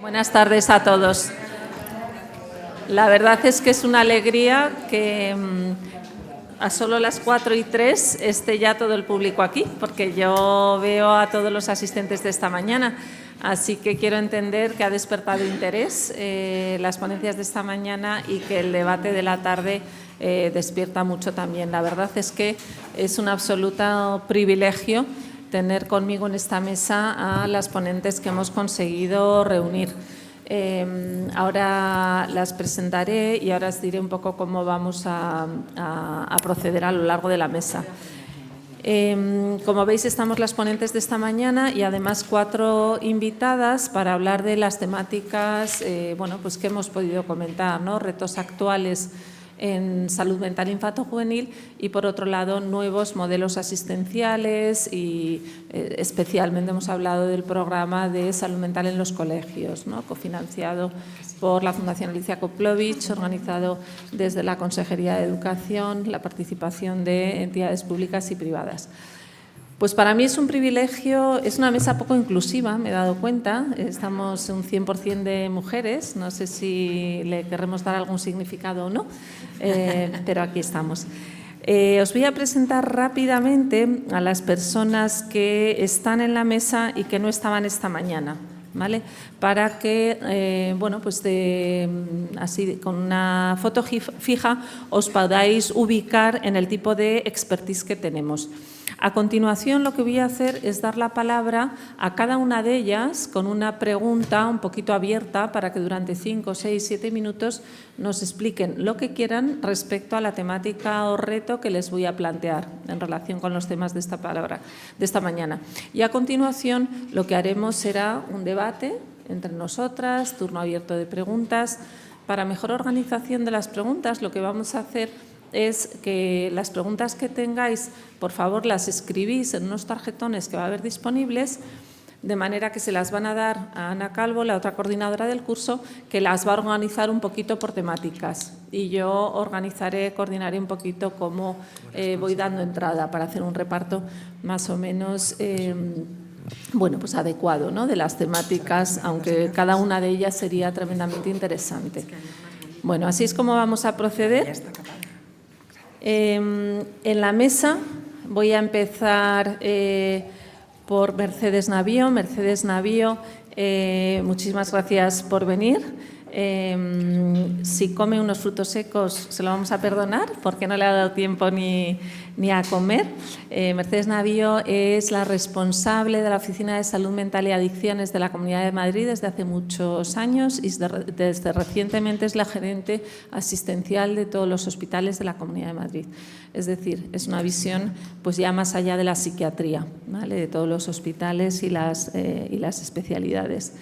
Buenas tardes a todos. La verdad es que es una alegría que a solo las 4:03 esté ya todo el público aquí, porque yo veo a todos los asistentes de esta mañana. Así que quiero entender que ha despertado interés las ponencias de esta mañana y que el debate de la tarde despierta mucho también. La verdad es que es un absoluto privilegio tener conmigo en esta mesa a las ponentes que hemos conseguido reunir. Ahora las presentaré y ahora os diré un poco cómo vamos a proceder a lo largo de la mesa. Como veis, estamos las ponentes de esta mañana y además 4 invitadas para hablar de las temáticas pues que hemos podido comentar, ¿no? Retos actuales en salud mental infanto-juvenil y, por otro lado, nuevos modelos asistenciales y especialmente hemos hablado del programa de salud mental en los colegios, ¿no? Cofinanciado por la Fundación Alicia Koplovich, organizado desde la Consejería de Educación, la participación de entidades públicas y privadas. Pues para mí es un privilegio, es una mesa poco inclusiva, me he dado cuenta, estamos un 100% de mujeres, no sé si le querremos dar algún significado o no, pero aquí estamos. Os voy a presentar rápidamente a las personas que están en la mesa y que no estaban esta mañana, ¿vale? Para que, así con una foto fija os podáis ubicar en el tipo de expertise que tenemos. A continuación, lo que voy a hacer es dar la palabra a cada una de ellas con una pregunta un poquito abierta para que durante 5, 6, 7 minutos nos expliquen lo que quieran respecto a la temática o reto que les voy a plantear en relación con los temas de esta mañana. Y a continuación, lo que haremos será un debate entre nosotras, turno abierto de preguntas. Para mejor organización de las preguntas, lo que vamos a hacer es que las preguntas que tengáis, por favor, las escribís en unos tarjetones que va a haber disponibles, de manera que se las van a dar a Ana Calvo, la otra coordinadora del curso, que las va a organizar un poquito por temáticas. Y yo coordinaré un poquito cómo voy dando entrada para hacer un reparto más o menos adecuado, ¿no?, de las temáticas, aunque cada una de ellas sería tremendamente interesante. Bueno, así es como vamos a proceder. En la mesa voy a empezar por Mercedes Navío. Mercedes Navío, muchísimas gracias por venir. Si come unos frutos secos se lo vamos a perdonar porque no le ha dado tiempo ni a comer. Mercedes Navío es la responsable de la Oficina de Salud Mental y Adicciones de la Comunidad de Madrid desde hace muchos años y desde recientemente es la gerente asistencial de todos los hospitales de la Comunidad de Madrid. Es decir, es una visión pues ya más allá de la psiquiatría, ¿vale?, de todos los hospitales y las especialidades.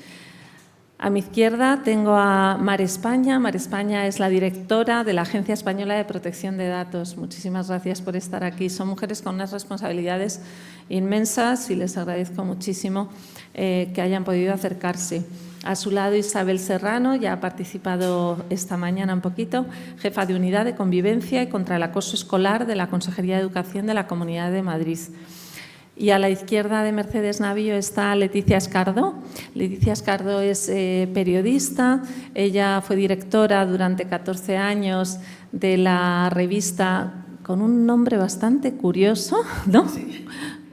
A mi izquierda tengo a Mar España. Mar España es la directora de la Agencia Española de Protección de Datos. Muchísimas gracias por estar aquí. Son mujeres con unas responsabilidades inmensas y les agradezco muchísimo que hayan podido acercarse. A su lado Isabel Serrano, ya ha participado esta mañana un poquito, jefa de Unidad de Convivencia y contra el Acoso Escolar de la Consejería de Educación de la Comunidad de Madrid. Y a la izquierda de Mercedes Navío está Leticia Escardó. Leticia Escardó es periodista. Ella fue directora durante 14 años de la revista con un nombre bastante curioso, ¿no? Sí.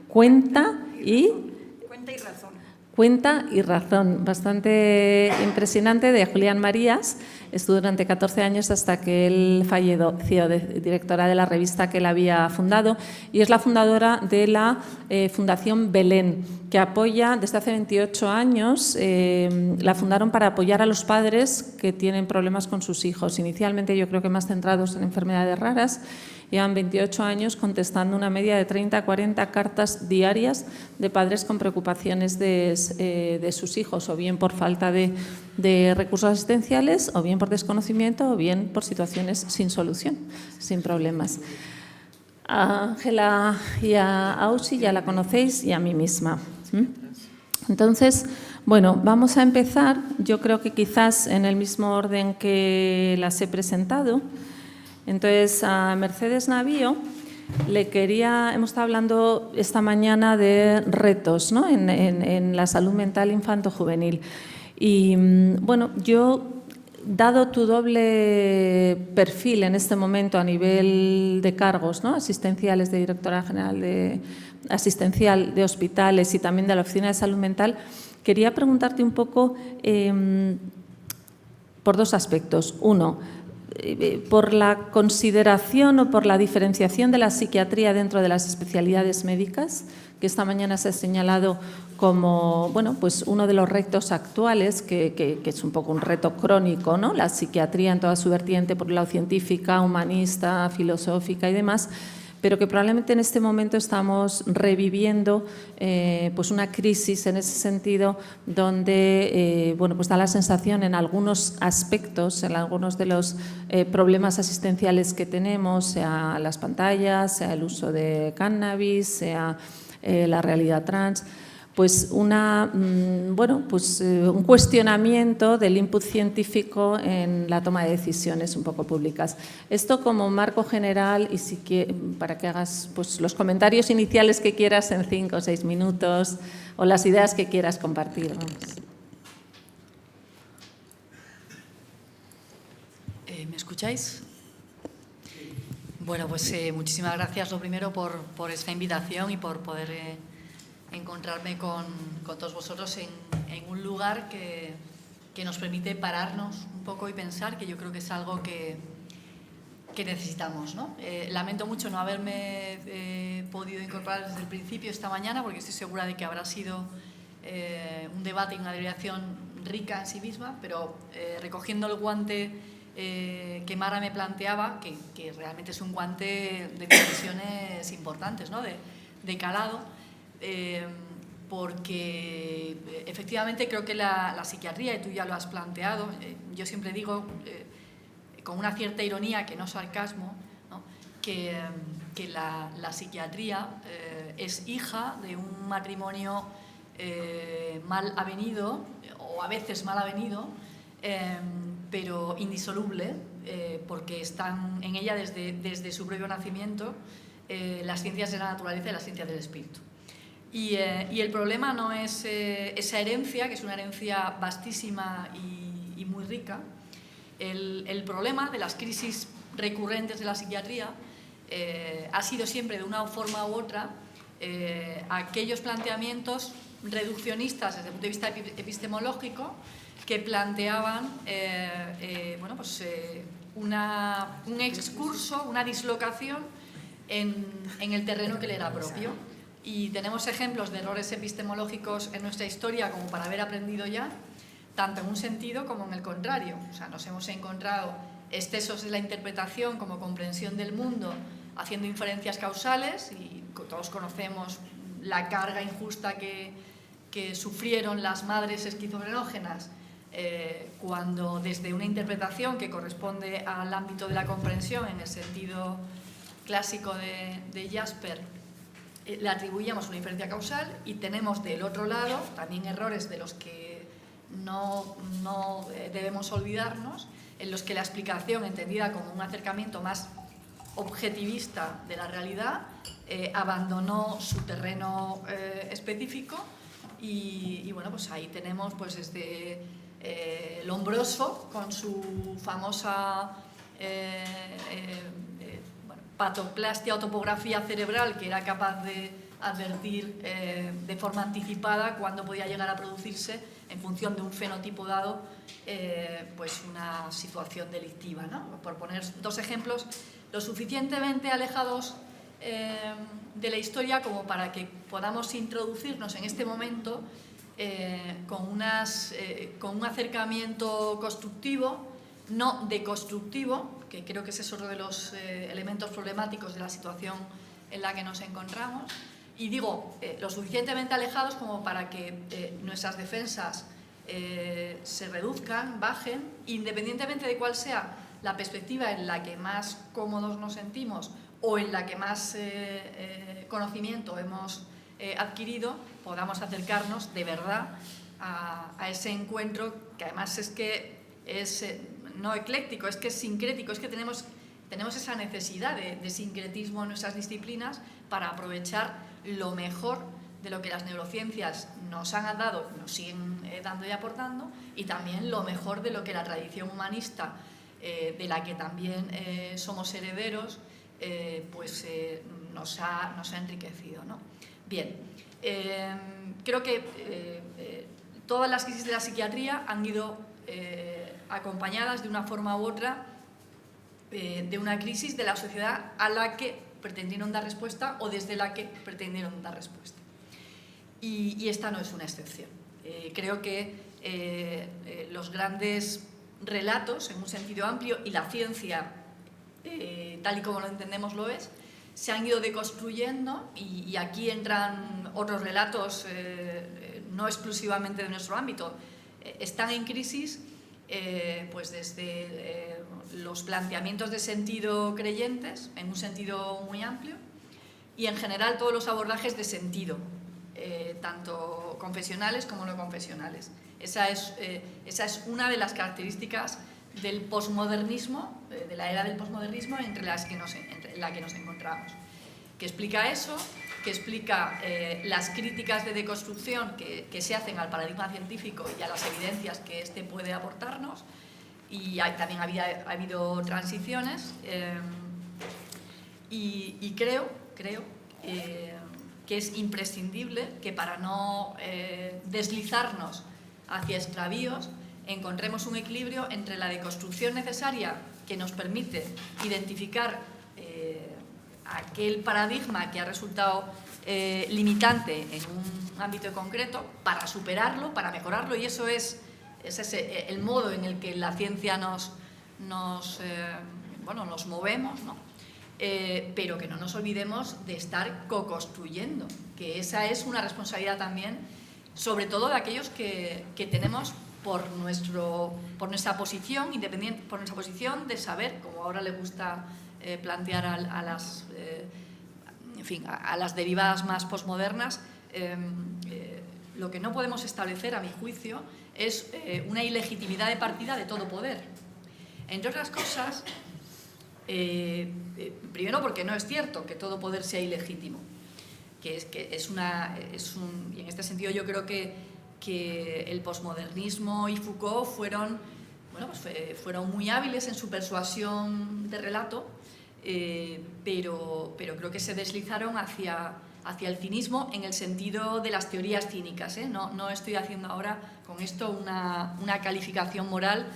Cuenta y Razón. Cuenta y Razón, bastante impresionante, de Julián Marías. Estuvo durante 14 años hasta que él falleció, directora de la revista que él había fundado, y es la fundadora de la Fundación Belén, que apoya desde hace 28 años, la fundaron para apoyar a los padres que tienen problemas con sus hijos. Inicialmente yo creo que más centrados en enfermedades raras. Llevan 28 años contestando una media de 30 a 40 cartas diarias de padres con preocupaciones de sus hijos, o bien por falta de recursos asistenciales, o bien por desconocimiento, o bien por situaciones sin solución, sin problemas. A Ángela y a Ausi ya la conocéis, y a mí misma. Entonces, bueno, vamos a empezar, yo creo que quizás en el mismo orden que las he presentado. Entonces, a Mercedes Navío hemos estado hablando esta mañana de retos, ¿no?, en la salud mental infanto-juvenil. Y bueno, yo, dado tu doble perfil en este momento a nivel de cargos, ¿no?, asistenciales de directora general asistencial de hospitales y también de la Oficina de Salud Mental, quería preguntarte un poco por dos aspectos. Uno, por la consideración o por la diferenciación de la psiquiatría dentro de las especialidades médicas, que esta mañana se ha señalado como, bueno, pues uno de los retos actuales, que es un poco un reto crónico, ¿no?, la psiquiatría en toda su vertiente, por un lado científica, humanista, filosófica y demás, pero que probablemente en este momento estamos reviviendo pues una crisis en ese sentido, donde bueno, pues da la sensación en algunos aspectos, en algunos de los problemas asistenciales que tenemos, sea las pantallas, sea el uso de cannabis, sea la realidad trans, pues bueno, pues un cuestionamiento del input científico en la toma de decisiones un poco públicas. Esto como marco general, y para que hagas pues los comentarios iniciales que quieras en 5 o 6 minutos, o las ideas que quieras compartir. Vamos. ¿Me escucháis? Bueno, pues muchísimas gracias, lo primero, por esta invitación y por poder encontrarme con todos vosotros en un lugar que nos permite pararnos un poco y pensar, que yo creo que es algo que necesitamos, ¿no? Lamento mucho no haberme podido incorporar desde el principio esta mañana, porque estoy segura de que habrá sido un debate y una deliberación rica en sí misma, pero recogiendo el guante que Mara me planteaba, que realmente es un guante de decisiones importantes, ¿no?, de calado, porque efectivamente creo que la psiquiatría, y tú ya lo has planteado, yo siempre digo con una cierta ironía, que no sarcasmo, ¿no?, que la psiquiatría es hija de un matrimonio mal avenido, o a veces mal avenido, pero indisoluble, porque están en ella desde su propio nacimiento las ciencias de la naturaleza y las ciencias del espíritu. Y el problema no es esa herencia, que es una herencia vastísima y muy rica. El problema de las crisis recurrentes de la psiquiatría ha sido siempre, de una forma u otra, aquellos planteamientos reduccionistas desde el punto de vista epistemológico, que planteaban bueno, pues, un excurso, una dislocación en el terreno que le era propio. Y tenemos ejemplos de errores epistemológicos en nuestra historia como para haber aprendido ya, tanto en un sentido como en el contrario. O sea, nos hemos encontrado excesos de la interpretación como comprensión del mundo, haciendo inferencias causales, y todos conocemos la carga injusta que sufrieron las madres esquizofrenógenas cuando desde una interpretación que corresponde al ámbito de la comprensión, en el sentido clásico de Jasper, le atribuíamos una inferencia causal, y tenemos del otro lado también errores de los que no debemos olvidarnos, en los que la explicación, entendida como un acercamiento más objetivista de la realidad, abandonó su terreno específico, y bueno, pues ahí tenemos pues Lombroso con su famosa patoplastia o topografía cerebral, que era capaz de advertir de forma anticipada cuándo podía llegar a producirse, en función de un fenotipo dado, pues una situación delictiva, ¿no? Por poner dos ejemplos lo suficientemente alejados de la historia como para que podamos introducirnos en este momento con un acercamiento constructivo, no deconstructivo, que creo que ese es otro de los elementos problemáticos de la situación en la que nos encontramos. Y digo, lo suficientemente alejados como para que nuestras defensas se reduzcan, bajen, independientemente de cuál sea la perspectiva en la que más cómodos nos sentimos o en la que más conocimiento hemos adquirido, podamos acercarnos de verdad a ese encuentro, que además es que es no ecléctico, es que es sincrético, es que tenemos esa necesidad de sincretismo en nuestras disciplinas para aprovechar lo mejor de lo que las neurociencias nos han dado, nos siguen dando y aportando, y también lo mejor de lo que la tradición humanista, de la que también somos herederos, nos ha enriquecido, ¿no? Bien, creo que todas las crisis de la psiquiatría han ido acompañadas de una forma u otra de una crisis de la sociedad a la que pretendieron dar respuesta o desde la que pretendieron dar respuesta. Y esta no es una excepción. Creo que los grandes relatos, en un sentido amplio, y la ciencia, tal y como lo entendemos, lo es, se han ido deconstruyendo, y aquí entran otros relatos no exclusivamente de nuestro ámbito. Están en crisis pues desde los planteamientos de sentido creyentes, en un sentido muy amplio, y en general todos los abordajes de sentido, tanto confesionales como no confesionales. Esa es una de las características del posmodernismo, de la era del posmodernismo entre la que nos encontramos. ¿Qué explica eso? Que explica las críticas de deconstrucción que se hacen al paradigma científico y a las evidencias que éste puede aportarnos, y también ha habido transiciones, y creo que es imprescindible que para no deslizarnos hacia extravíos encontremos un equilibrio entre la deconstrucción necesaria que nos permite identificar aquel paradigma que ha resultado limitante en un ámbito concreto, para superarlo, para mejorarlo, y ese es el modo en el que la ciencia nos movemos, ¿no? Pero que no nos olvidemos de estar co-construyendo, que esa es una responsabilidad también, sobre todo de aquellos que tenemos por nuestra posición independiente, por nuestra posición de saber, como ahora le gusta plantear a las derivadas más posmodernas. Lo que no podemos establecer, a mi juicio, es una ilegitimidad de partida de todo poder. Entre otras cosas, primero porque no es cierto que todo poder sea ilegítimo, y en este sentido yo creo que el posmodernismo y Foucault fueron muy hábiles en su persuasión de relato, pero creo que se deslizaron hacia el cinismo en el sentido de las teorías cínicas, ¿eh? No estoy haciendo ahora con esto una calificación moral,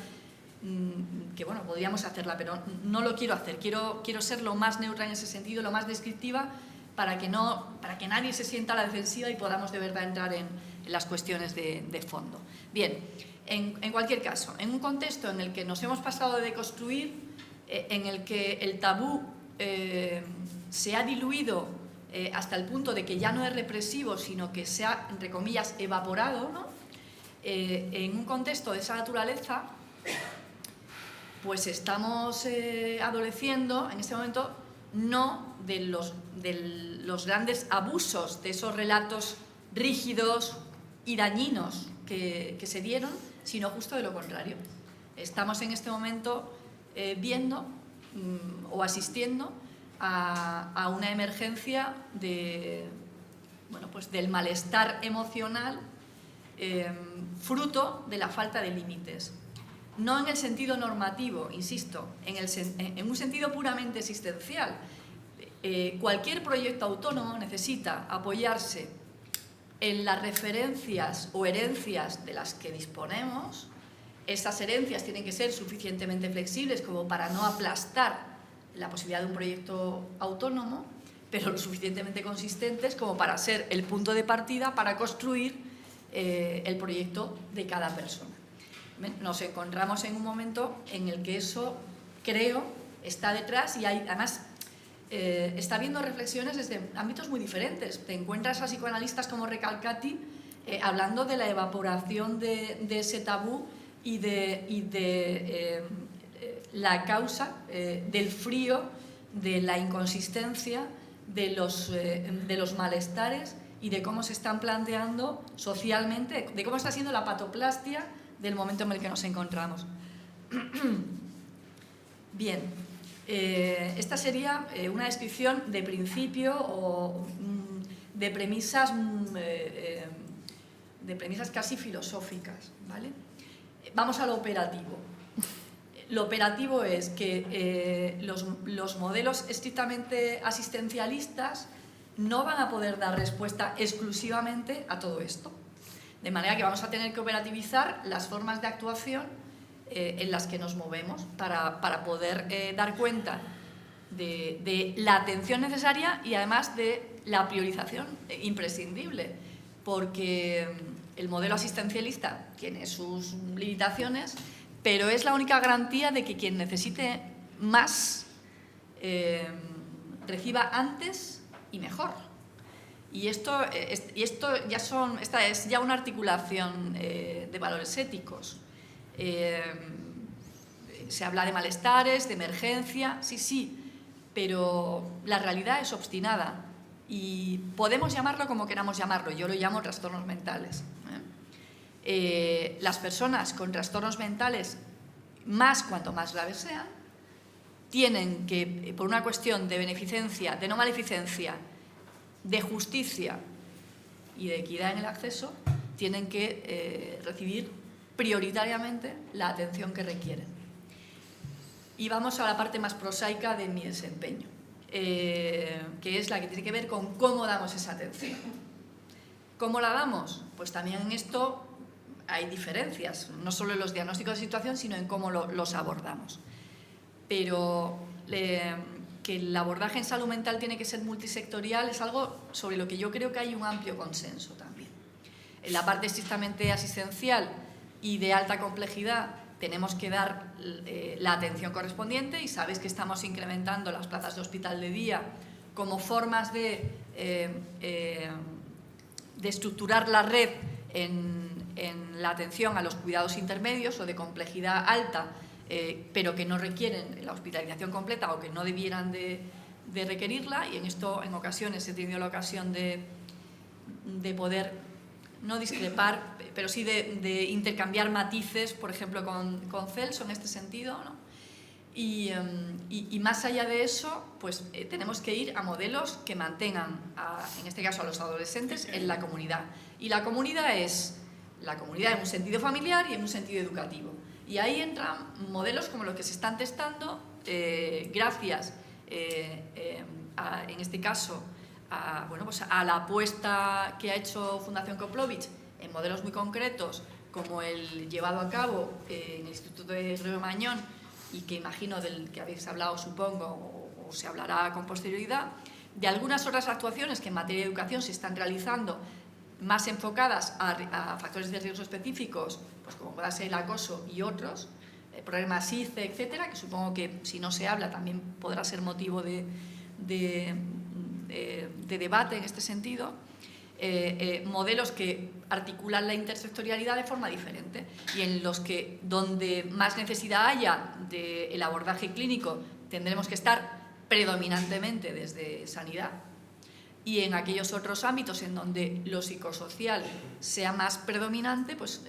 que bueno, podríamos hacerla, pero no lo quiero hacer. Quiero ser lo más neutra en ese sentido, lo más descriptiva, para que nadie se sienta a la defensiva y podamos de verdad entrar en las cuestiones de fondo. Bien, en cualquier caso, en un contexto en el que nos hemos pasado de deconstruir, en el que el tabú se ha diluido hasta el punto de que ya no es represivo, sino que se ha, entre comillas, evaporado, ¿no? En un contexto de esa naturaleza, pues estamos adoleciendo en este momento no de los grandes abusos de esos relatos rígidos y dañinos que se dieron, sino justo de lo contrario. Estamos en este momento viendo o asistiendo a una emergencia del malestar emocional, fruto de la falta de límites. No en el sentido normativo, insisto, en un sentido puramente existencial. Cualquier proyecto autónomo necesita apoyarse en las referencias o herencias de las que disponemos. Esas herencias tienen que ser suficientemente flexibles como para no aplastar la posibilidad de un proyecto autónomo, pero lo suficientemente consistentes como para ser el punto de partida para construir el proyecto de cada persona. Nos encontramos en un momento en el que eso, creo, está detrás, y además está habiendo reflexiones desde ámbitos muy diferentes. Te encuentras a psicoanalistas como Recalcati hablando de la evaporación de ese tabú y de la causa del frío, de la inconsistencia, de los malestares y de cómo se están planteando socialmente, de cómo está siendo la patoplastia del momento en el que nos encontramos. Bien, esta sería una descripción de principio o de premisas de premisas casi filosóficas, ¿vale? Vamos a lo operativo. Lo operativo es que los modelos estrictamente asistencialistas no van a poder dar respuesta exclusivamente a todo esto. De manera que vamos a tener que operativizar las formas de actuación en las que nos movemos para poder dar cuenta de la atención necesaria y además de la priorización imprescindible, porque el modelo asistencialista tiene sus limitaciones, pero es la única garantía de que quien necesite más reciba antes y mejor. Y esta es ya una articulación de valores éticos. Se habla de malestares, de emergencia, sí, pero la realidad es obstinada y podemos llamarlo como queramos llamarlo. Yo lo llamo trastornos mentales. Las personas con trastornos mentales, cuanto más graves sean, tienen que, por una cuestión de beneficencia, de no maleficencia, de justicia y de equidad en el acceso, tienen que recibir prioritariamente la atención que requieren. Y vamos a la parte más prosaica de mi desempeño, que es la que tiene que ver con cómo damos esa atención. ¿Cómo la damos? Pues también en esto hay diferencias, no solo en los diagnósticos de situación, sino en cómo los abordamos. Pero que el abordaje en salud mental tiene que ser multisectorial es algo sobre lo que yo creo que hay un amplio consenso también. En la parte estrictamente asistencial y de alta complejidad tenemos que dar la atención correspondiente y sabéis que estamos incrementando las plazas de hospital de día como formas de estructurar la red en la atención a los cuidados intermedios o de complejidad alta, pero que no requieren la hospitalización completa o que no debieran de requerirla, y en esto en ocasiones he tenido la ocasión de poder no discrepar, pero sí de intercambiar matices, por ejemplo con Celso en este sentido, ¿no? Y más allá de eso, pues tenemos que ir a modelos que mantengan, en este caso a los adolescentes, en la comunidad. Y la comunidad es en un sentido familiar y en un sentido educativo. Y ahí entran modelos como los que se están testando, gracias, en este caso, a la apuesta que ha hecho Fundación Koplovich en modelos muy concretos, como el llevado a cabo en el Instituto de Río Mañón, y que imagino del que habéis hablado, supongo, o se hablará con posterioridad, de algunas otras actuaciones que en materia de educación se están realizando más enfocadas a factores de riesgo específicos, pues como pueda ser el acoso y otros, problemas ICE, etcétera, que supongo que si no se habla también podrá ser motivo de debate en este sentido. Modelos que articulan la intersectorialidad de forma diferente y en los que donde más necesidad haya del abordaje clínico tendremos que estar predominantemente desde sanidad, y en aquellos otros ámbitos en donde lo psicosocial sea más predominante, pues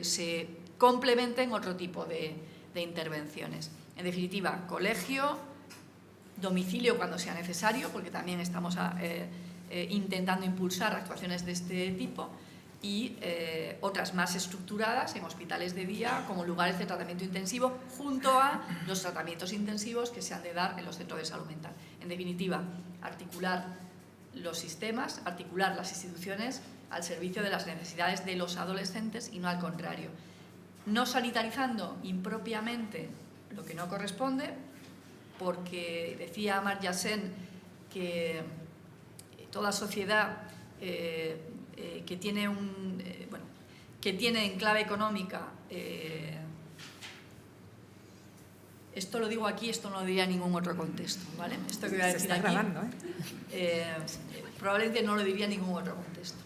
se complementen otro tipo de intervenciones. En definitiva, colegio, domicilio cuando sea necesario, porque también estamos intentando impulsar actuaciones de este tipo, y otras más estructuradas en hospitales de día como lugares de tratamiento intensivo, junto a los tratamientos intensivos que se han de dar en los centros de salud mental. En definitiva, articular los sistemas, articular las instituciones al servicio de las necesidades de los adolescentes y no al contrario. No sanitarizando impropiamente lo que no corresponde, porque decía Amartya Sen que toda sociedad que tiene en clave económica, esto lo digo aquí, esto no lo diría en ningún otro contexto, ¿vale? Esto que voy a decir aquí, grabando, probablemente no lo diría en ningún otro contexto.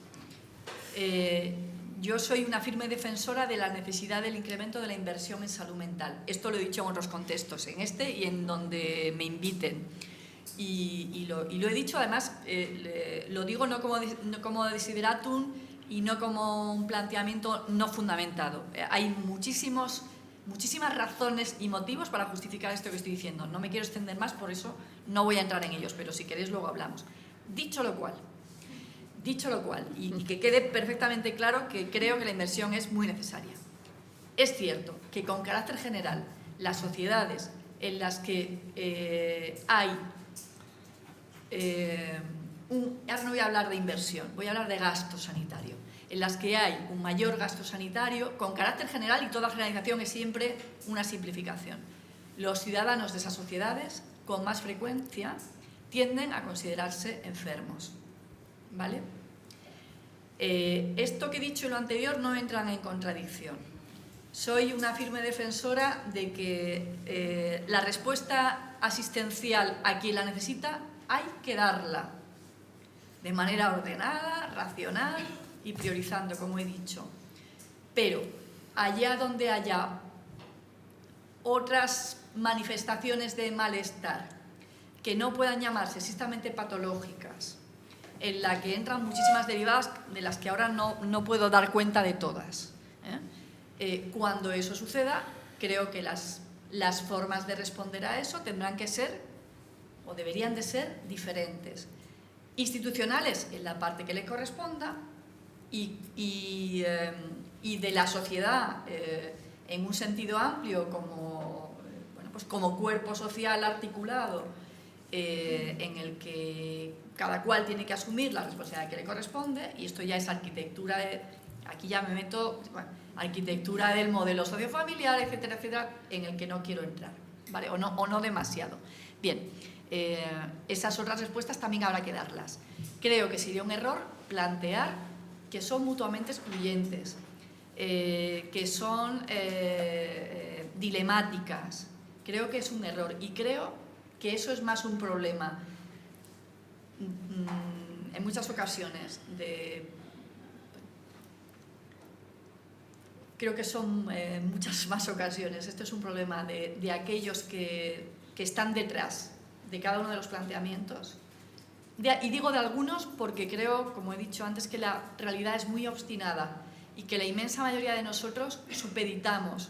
Yo soy una firme defensora de la necesidad del incremento de la inversión en salud mental. Esto lo he dicho en otros contextos, en este y en donde me inviten. Y lo he dicho, además, lo digo no como desideratum y no como un planteamiento no fundamentado. Hay muchísimas razones y motivos para justificar esto que estoy diciendo. No me quiero extender más, por eso no voy a entrar en ellos, pero si queréis luego hablamos. Dicho lo cual, dicho lo cual, y que quede perfectamente claro que creo que la inversión es muy necesaria. Es cierto que con carácter general las sociedades en las que hay... ahora no voy a hablar de inversión, voy a hablar de gasto sanitario. En las que hay un mayor gasto sanitario, con carácter general, y toda generalización es siempre una simplificación. Los ciudadanos de esas sociedades, con más frecuencia, tienden a considerarse enfermos. ¿Vale? Esto que he dicho y lo anterior no entran en contradicción. Soy una firme defensora de que la respuesta asistencial a quien la necesita hay que darla de manera ordenada, racional y priorizando, como he dicho. Pero allá donde haya otras manifestaciones de malestar que no puedan llamarse estrictamente patológicas, en la que entran muchísimas derivadas de las que ahora no puedo dar cuenta de todas. Cuando eso suceda, creo que las formas de responder a eso tendrán que ser, o deberían de ser, diferentes. Institucionales en la parte que le corresponda y de la sociedad en un sentido amplio como, bueno, pues como cuerpo social articulado en el que cada cual tiene que asumir la responsabilidad que le corresponde, y esto ya es arquitectura aquí ya me meto, bueno, arquitectura del modelo sociofamiliar, etcétera, etcétera, en el que no quiero entrar, ¿vale? O no demasiado. Bien, esas otras respuestas también habrá que darlas. Creo que sería un error plantear que son mutuamente excluyentes, que son dilemáticas. Creo que es un error y creo que eso es más un problema en muchas ocasiones creo que son muchas más ocasiones. Esto es un problema de aquellos que están detrás de cada uno de los planteamientos. Y digo de algunos porque creo, como he dicho antes, que la realidad es muy obstinada y que la inmensa mayoría de nosotros supeditamos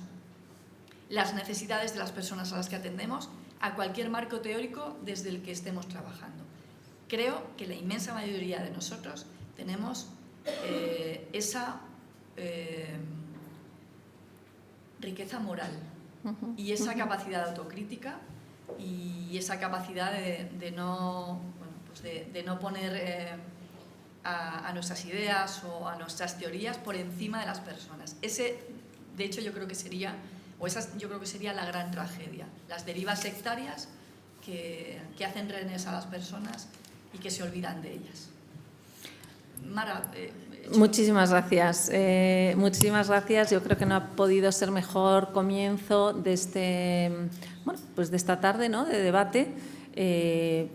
las necesidades de las personas a las que atendemos a cualquier marco teórico desde el que estemos trabajando. Creo que la inmensa mayoría de nosotros tenemos esa riqueza moral y esa capacidad de autocrítica y esa capacidad de no poner a nuestras ideas o a nuestras teorías por encima de las personas. De hecho, yo creo que sería la gran tragedia, las derivas sectarias que hacen rehenes a las personas y que se olvidan de ellas. Mara, muchísimas gracias. Muchísimas gracias. Yo creo que no ha podido ser mejor comienzo de de esta tarde, ¿no?, de debate.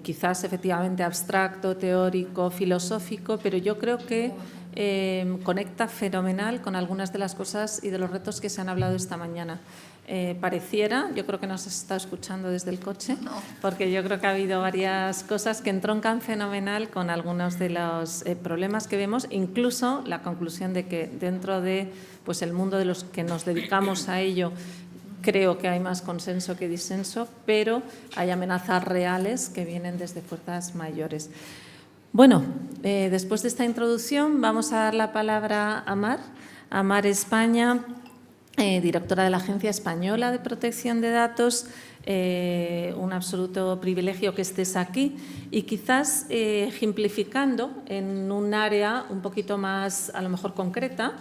Quizás efectivamente abstracto, teórico, filosófico, pero yo creo que conecta fenomenal con algunas de las cosas y de los retos que se han hablado esta mañana. Pareciera, yo creo que nos está escuchando desde el coche, porque yo creo que ha habido varias cosas que entroncan fenomenal con algunos de los problemas que vemos, incluso la conclusión de que dentro de el mundo de los que nos dedicamos a ello, creo que hay más consenso que disenso, pero hay amenazas reales que vienen desde fuerzas mayores. Bueno, después de esta introducción vamos a dar la palabra a Mar España, directora de la Agencia Española de Protección de Datos. Un absoluto privilegio que estés aquí y quizás ejemplificando en un área un poquito más a lo mejor concreta,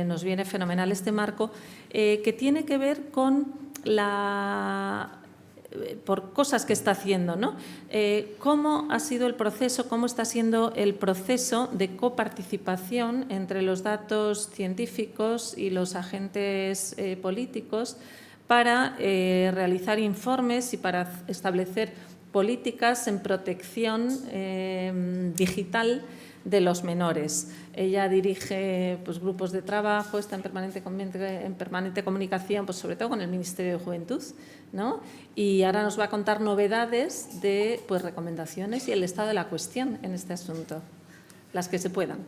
nos viene fenomenal este marco, que tiene que ver con por cosas que está haciendo, ¿no? ¿Cómo ha sido el proceso, cómo está siendo el proceso de coparticipación entre los datos científicos y los agentes políticos para realizar informes y para establecer políticas en protección digital de los menores? Ella dirige grupos de trabajo, está en permanente comunicación, sobre todo con el Ministerio de Juventud, ¿no? Y ahora nos va a contar novedades de recomendaciones y el estado de la cuestión en este asunto. las que se puedan.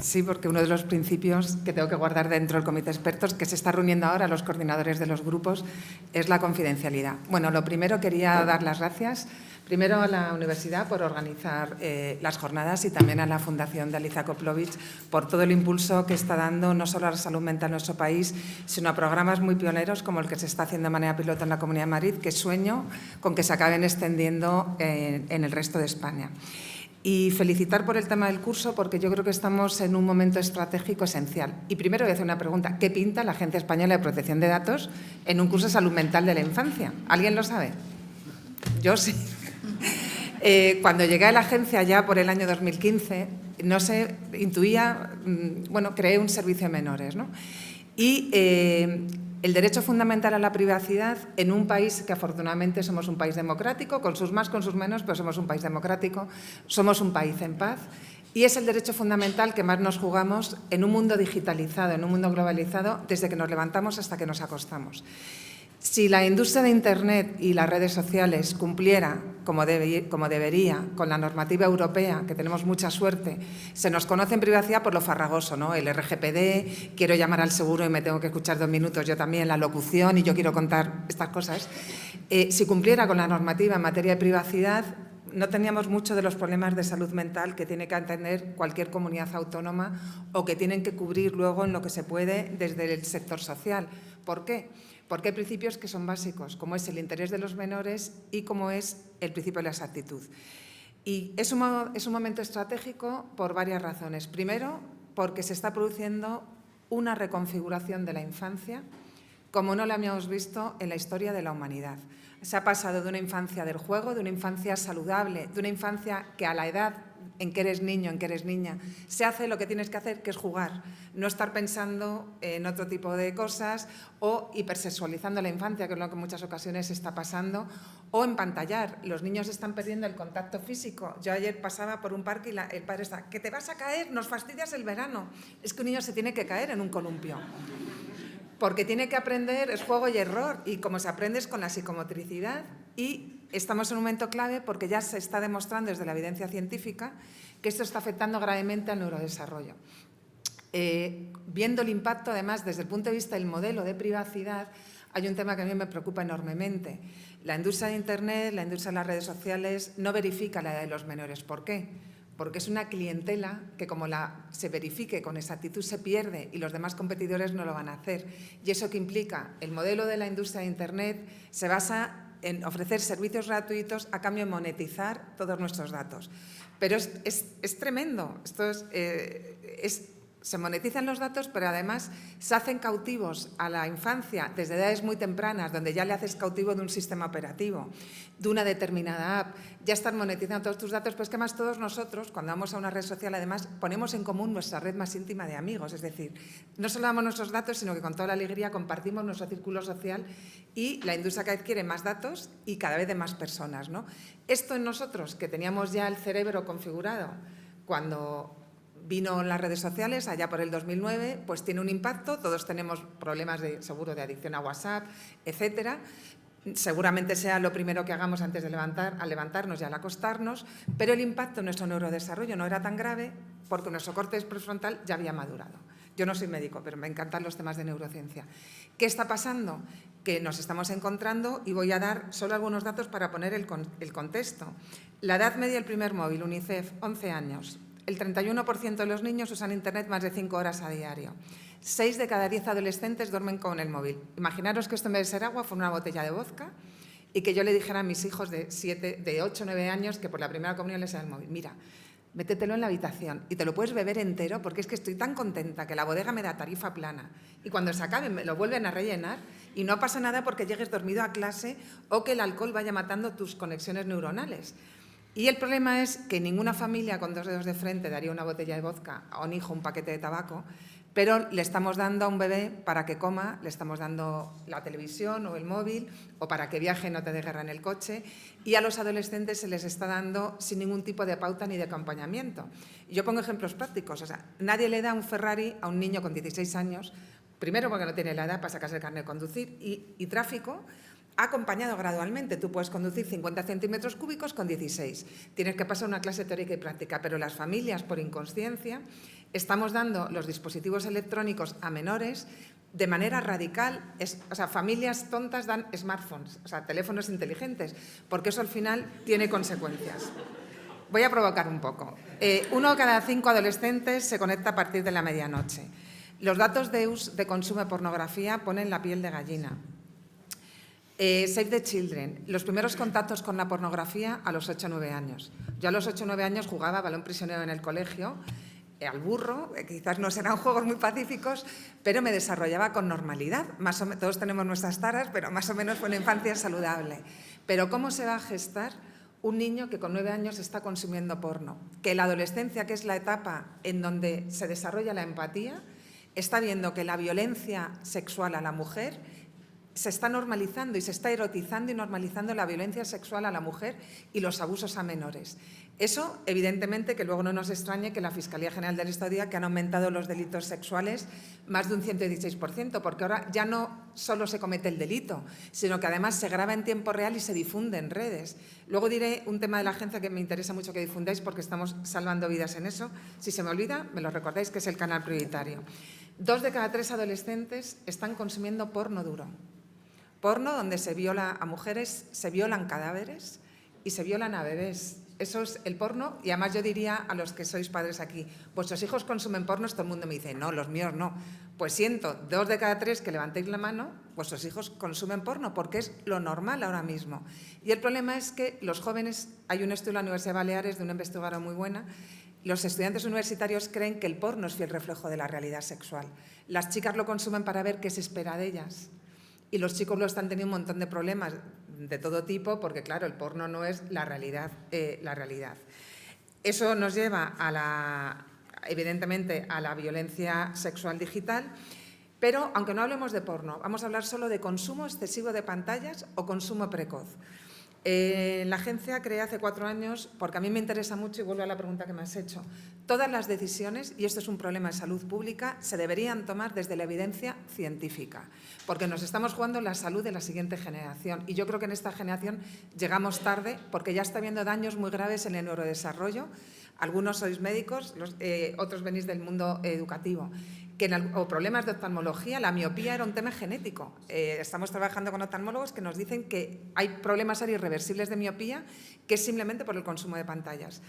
Sí, porque uno de los principios que tengo que guardar dentro del comité de expertos, que se está reuniendo ahora los coordinadores de los grupos, es la confidencialidad. Bueno, lo primero quería dar las gracias, primero a la universidad por organizar las jornadas y también a la Fundación de Alicia Koplovich por todo el impulso que está dando no solo a la salud mental en nuestro país, sino a programas muy pioneros como el que se está haciendo de manera piloto en la Comunidad de Madrid, que sueño con que se acaben extendiendo en el resto de España. Y felicitar por el tema del curso, porque yo creo que estamos en un momento estratégico esencial. Y primero voy a hacer una pregunta. ¿Qué pinta la Agencia Española de Protección de Datos en un curso de salud mental de la infancia? ¿Alguien lo sabe? Yo sí. Cuando llegué a la agencia ya por el año 2015, no sé, intuía, bueno, creé un servicio de menores, ¿no? Y el derecho fundamental a la privacidad en un país que afortunadamente somos un país democrático, con sus más, con sus menos, pero somos un país democrático, somos un país en paz y es el derecho fundamental que más nos jugamos en un mundo digitalizado, en un mundo globalizado, desde que nos levantamos hasta que nos acostamos. Si la industria de Internet y las redes sociales cumpliera como debería con la normativa europea, que tenemos mucha suerte, se nos conoce en privacidad por lo farragoso, ¿no? El RGPD, quiero llamar al seguro y me tengo que escuchar 2 minutos, yo también, la locución y yo quiero contar estas cosas. Si cumpliera con la normativa en materia de privacidad, no teníamos mucho de los problemas de salud mental que tiene que atender cualquier comunidad autónoma o que tienen que cubrir luego en lo que se puede desde el sector social. ¿Por qué? Porque hay principios que son básicos, como es el interés de los menores y como es el principio de la exactitud. Y es un momento estratégico por varias razones. Primero, porque se está produciendo una reconfiguración de la infancia como no la habíamos visto en la historia de la humanidad. Se ha pasado de una infancia del juego, de una infancia saludable, de una infancia que a la edad en que eres niño, en que eres niña, se hace lo que tienes que hacer, que es jugar, no estar pensando en otro tipo de cosas o hipersexualizando la infancia, que es lo que en muchas ocasiones está pasando, o empantallar. Los niños están perdiendo el contacto físico. Yo ayer pasaba por un parque y el padre está, que te vas a caer, nos fastidias el verano. Es que un niño se tiene que caer en un columpio. Porque tiene que aprender, es juego y error, y como se aprende es con la psicomotricidad, y estamos en un momento clave porque ya se está demostrando desde la evidencia científica que esto está afectando gravemente al neurodesarrollo. Viendo el impacto, además, desde el punto de vista del modelo de privacidad, hay un tema que a mí me preocupa enormemente. La industria de Internet, la industria de las redes sociales no verifica la edad de los menores. ¿Por qué? Porque es una clientela que como se verifique con exactitud se pierde y los demás competidores no lo van a hacer. Y eso que implica, el modelo de la industria de Internet se basa en ofrecer servicios gratuitos a cambio de monetizar todos nuestros datos. Pero es tremendo. Esto se monetizan los datos, pero además se hacen cautivos a la infancia desde edades muy tempranas, donde ya le haces cautivo de un sistema operativo, de una determinada app, ya están monetizando todos tus datos, pero es que además todos nosotros, cuando vamos a una red social, además ponemos en común nuestra red más íntima de amigos, es decir, no solo damos nuestros datos, sino que con toda la alegría compartimos nuestro círculo social y la industria que adquiere más datos y cada vez de más personas, ¿no? Esto en nosotros, que teníamos ya el cerebro configurado cuando vino en las redes sociales allá por el 2009, pues tiene un impacto, todos tenemos problemas seguro de adicción a WhatsApp, etcétera. Seguramente sea lo primero que hagamos antes de al levantarnos y al acostarnos, pero el impacto en nuestro neurodesarrollo no era tan grave porque nuestro córtex prefrontal ya había madurado. Yo no soy médico, pero me encantan los temas de neurociencia. ¿Qué está pasando? Que nos estamos encontrando, y voy a dar solo algunos datos para poner el contexto. La edad media del primer móvil, UNICEF, 11 años. El 31% de los niños usan Internet más de 5 horas a diario. 6 de cada 10 adolescentes duermen con el móvil. Imaginaros que esto en vez de ser agua fuera una botella de vodka y que yo le dijera a mis hijos de 8 o 9 años que por la primera comunión les da el móvil. Mira, métetelo en la habitación y te lo puedes beber entero porque es que estoy tan contenta que la bodega me da tarifa plana y cuando se acabe me lo vuelven a rellenar y no pasa nada porque llegues dormido a clase o que el alcohol vaya matando tus conexiones neuronales. Y el problema es que ninguna familia con 2 dedos de frente daría una botella de vodka a un hijo un paquete de tabaco, pero le estamos dando a un bebé para que coma, le estamos dando la televisión o el móvil o para que viaje, no te dé guerra en el coche, y a los adolescentes se les está dando sin ningún tipo de pauta ni de acompañamiento. Y yo pongo ejemplos prácticos, o sea, nadie le da un Ferrari a un niño con 16 años, primero porque no tiene la edad para sacarse el carnet de conducir y tráfico. acompañado gradualmente. Tú puedes conducir 50 centímetros cúbicos con 16. Tienes que pasar una clase teórica y práctica, pero las familias, por inconsciencia, estamos dando los dispositivos electrónicos a menores de manera radical. O sea, familias tontas dan smartphones, o sea, teléfonos inteligentes, porque eso al final tiene consecuencias. Voy a provocar un poco. 1 de cada 5 adolescentes se conecta a partir de la medianoche. Los datos de EUS de consumo de pornografía ponen la piel de gallina. Save the Children, los primeros contactos con la pornografía a los 8 o 9 años. Yo a los 8 o 9 años jugaba balón prisionero en el colegio, al burro, quizás no serán juegos muy pacíficos, pero me desarrollaba con normalidad. Todos tenemos nuestras taras, pero más o menos fue una infancia saludable. Pero ¿cómo se va a gestar un niño que con 9 años está consumiendo porno? Que la adolescencia, que es la etapa en donde se desarrolla la empatía, está viendo que la violencia sexual a la mujer se está normalizando y se está erotizando y normalizando la violencia sexual a la mujer y los abusos a menores. Eso, evidentemente, que luego no nos extrañe que la Fiscalía General del Estado diga que han aumentado los delitos sexuales más de un 116%, porque ahora ya no solo se comete el delito, sino que además se graba en tiempo real y se difunde en redes. Luego diré un tema de la agencia que me interesa mucho que difundáis porque estamos salvando vidas en eso. Si se me olvida, me lo recordáis, que es el canal prioritario. 2 de cada 3 adolescentes están consumiendo porno duro. Porno donde se viola a mujeres, se violan cadáveres y se violan a bebés. Eso es el porno. Y además yo diría a los que sois padres aquí, vuestros hijos consumen porno. Todo el mundo me dice, no, los míos no. Pues siento, 2 de cada 3 que levantéis la mano, vuestros hijos consumen porno porque es lo normal ahora mismo. Y el problema es que los jóvenes, hay un estudio en la Universidad de Baleares de una investigadora muy buena, los estudiantes universitarios creen que el porno es fiel reflejo de la realidad sexual. Las chicas lo consumen para ver qué se espera de ellas. Y los chicos lo están teniendo un montón de problemas de todo tipo porque, claro, el porno no es la realidad. Eso nos lleva, evidentemente, a la violencia sexual digital, pero, aunque no hablemos de porno, vamos a hablar solo de consumo excesivo de pantallas o consumo precoz. La agencia creé hace 4 años porque a mí me interesa mucho, y vuelvo a la pregunta que me has hecho, todas las decisiones, y esto es un problema de salud pública, se deberían tomar desde la evidencia científica, porque nos estamos jugando la salud de la siguiente generación, y yo creo que en esta generación llegamos tarde porque ya está habiendo daños muy graves en el neurodesarrollo. Algunos sois médicos, otros venís del mundo educativo, o problemas de oftalmología. La miopía era un tema genético. Estamos trabajando con oftalmólogos que nos dicen que hay problemas irreversibles de miopía que es simplemente por el consumo de pantallas.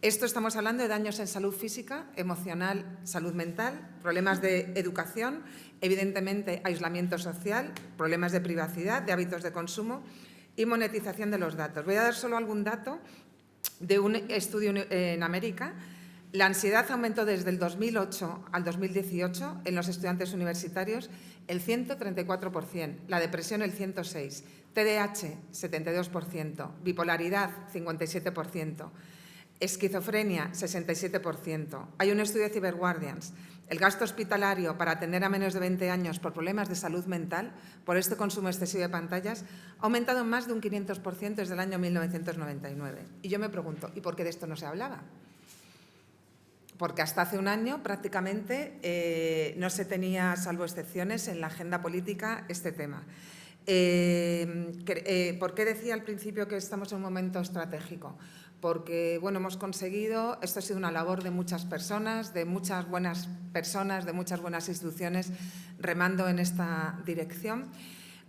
Esto estamos hablando de daños en salud física, emocional, salud mental, problemas de educación, evidentemente aislamiento social, problemas de privacidad, de hábitos de consumo y monetización de los datos. Voy a dar solo algún dato de un estudio en América. La ansiedad aumentó desde el 2008 al 2018 en los estudiantes universitarios el 134%, la depresión el 106%, TDAH 72%, bipolaridad 57%, esquizofrenia 67%. Hay un estudio de Cyberguardians. El gasto hospitalario para atender a menos de 20 años por problemas de salud mental, por este consumo excesivo de pantallas, ha aumentado en más de un 500% desde el año 1999. Y yo me pregunto, ¿y por qué de esto no se hablaba? Porque hasta hace un año prácticamente no se tenía, salvo excepciones, en la agenda política este tema. ¿Por qué decía al principio que estamos en un momento estratégico? Porque hemos conseguido, esto ha sido una labor de muchas personas, de muchas buenas instituciones remando en esta dirección.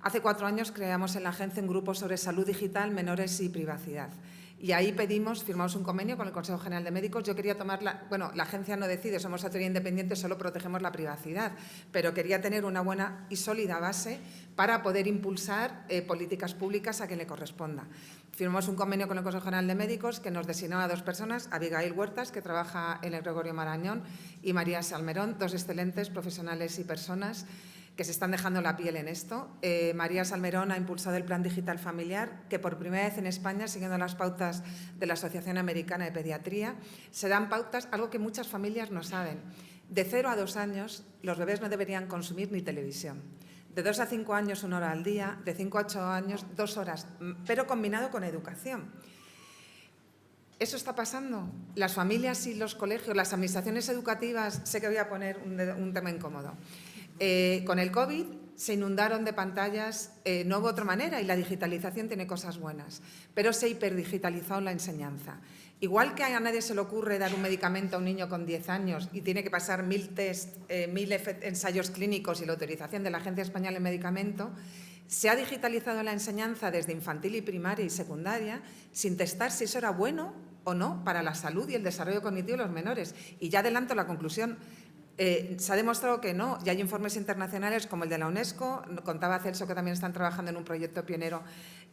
Hace 4 años creamos en la agencia un grupo sobre salud digital, menores y privacidad. Y ahí firmamos un convenio con el Consejo General de Médicos. Yo quería la agencia no decide, somos autoridad independiente, solo protegemos la privacidad, pero quería tener una buena y sólida base para poder impulsar políticas públicas a quien le corresponda. Firmamos un convenio con el Consejo General de Médicos que nos designaba a 2 personas, Abigail Huertas, que trabaja en el Gregorio Marañón, y María Salmerón, 2 excelentes profesionales y personas que se están dejando la piel en esto. María Salmerón ha impulsado el Plan Digital Familiar, que por primera vez en España, siguiendo las pautas de la Asociación Americana de Pediatría, se dan pautas, algo que muchas familias no saben. De 0 a 2 años, los bebés no deberían consumir ni televisión. De 2 a 5 años, 1 hora al día. De 5 a 8 años, 2 horas, pero combinado con educación. ¿Eso está pasando? Las familias y los colegios, las administraciones educativas, sé que voy a poner un tema incómodo. Con el COVID se inundaron de pantallas, no hubo otra manera y la digitalización tiene cosas buenas, pero se hiperdigitalizó la enseñanza. Igual que a nadie se le ocurre dar un medicamento a un niño con 10 años y tiene que pasar 1000 test, 1000 ensayos clínicos y la autorización de la Agencia Española de Medicamento, se ha digitalizado la enseñanza desde infantil y primaria y secundaria sin testar si eso era bueno o no para la salud y el desarrollo cognitivo de los menores. Y ya adelanto la conclusión. Se ha demostrado que no, y hay informes internacionales como el de la UNESCO, contaba Celso que también están trabajando en un proyecto pionero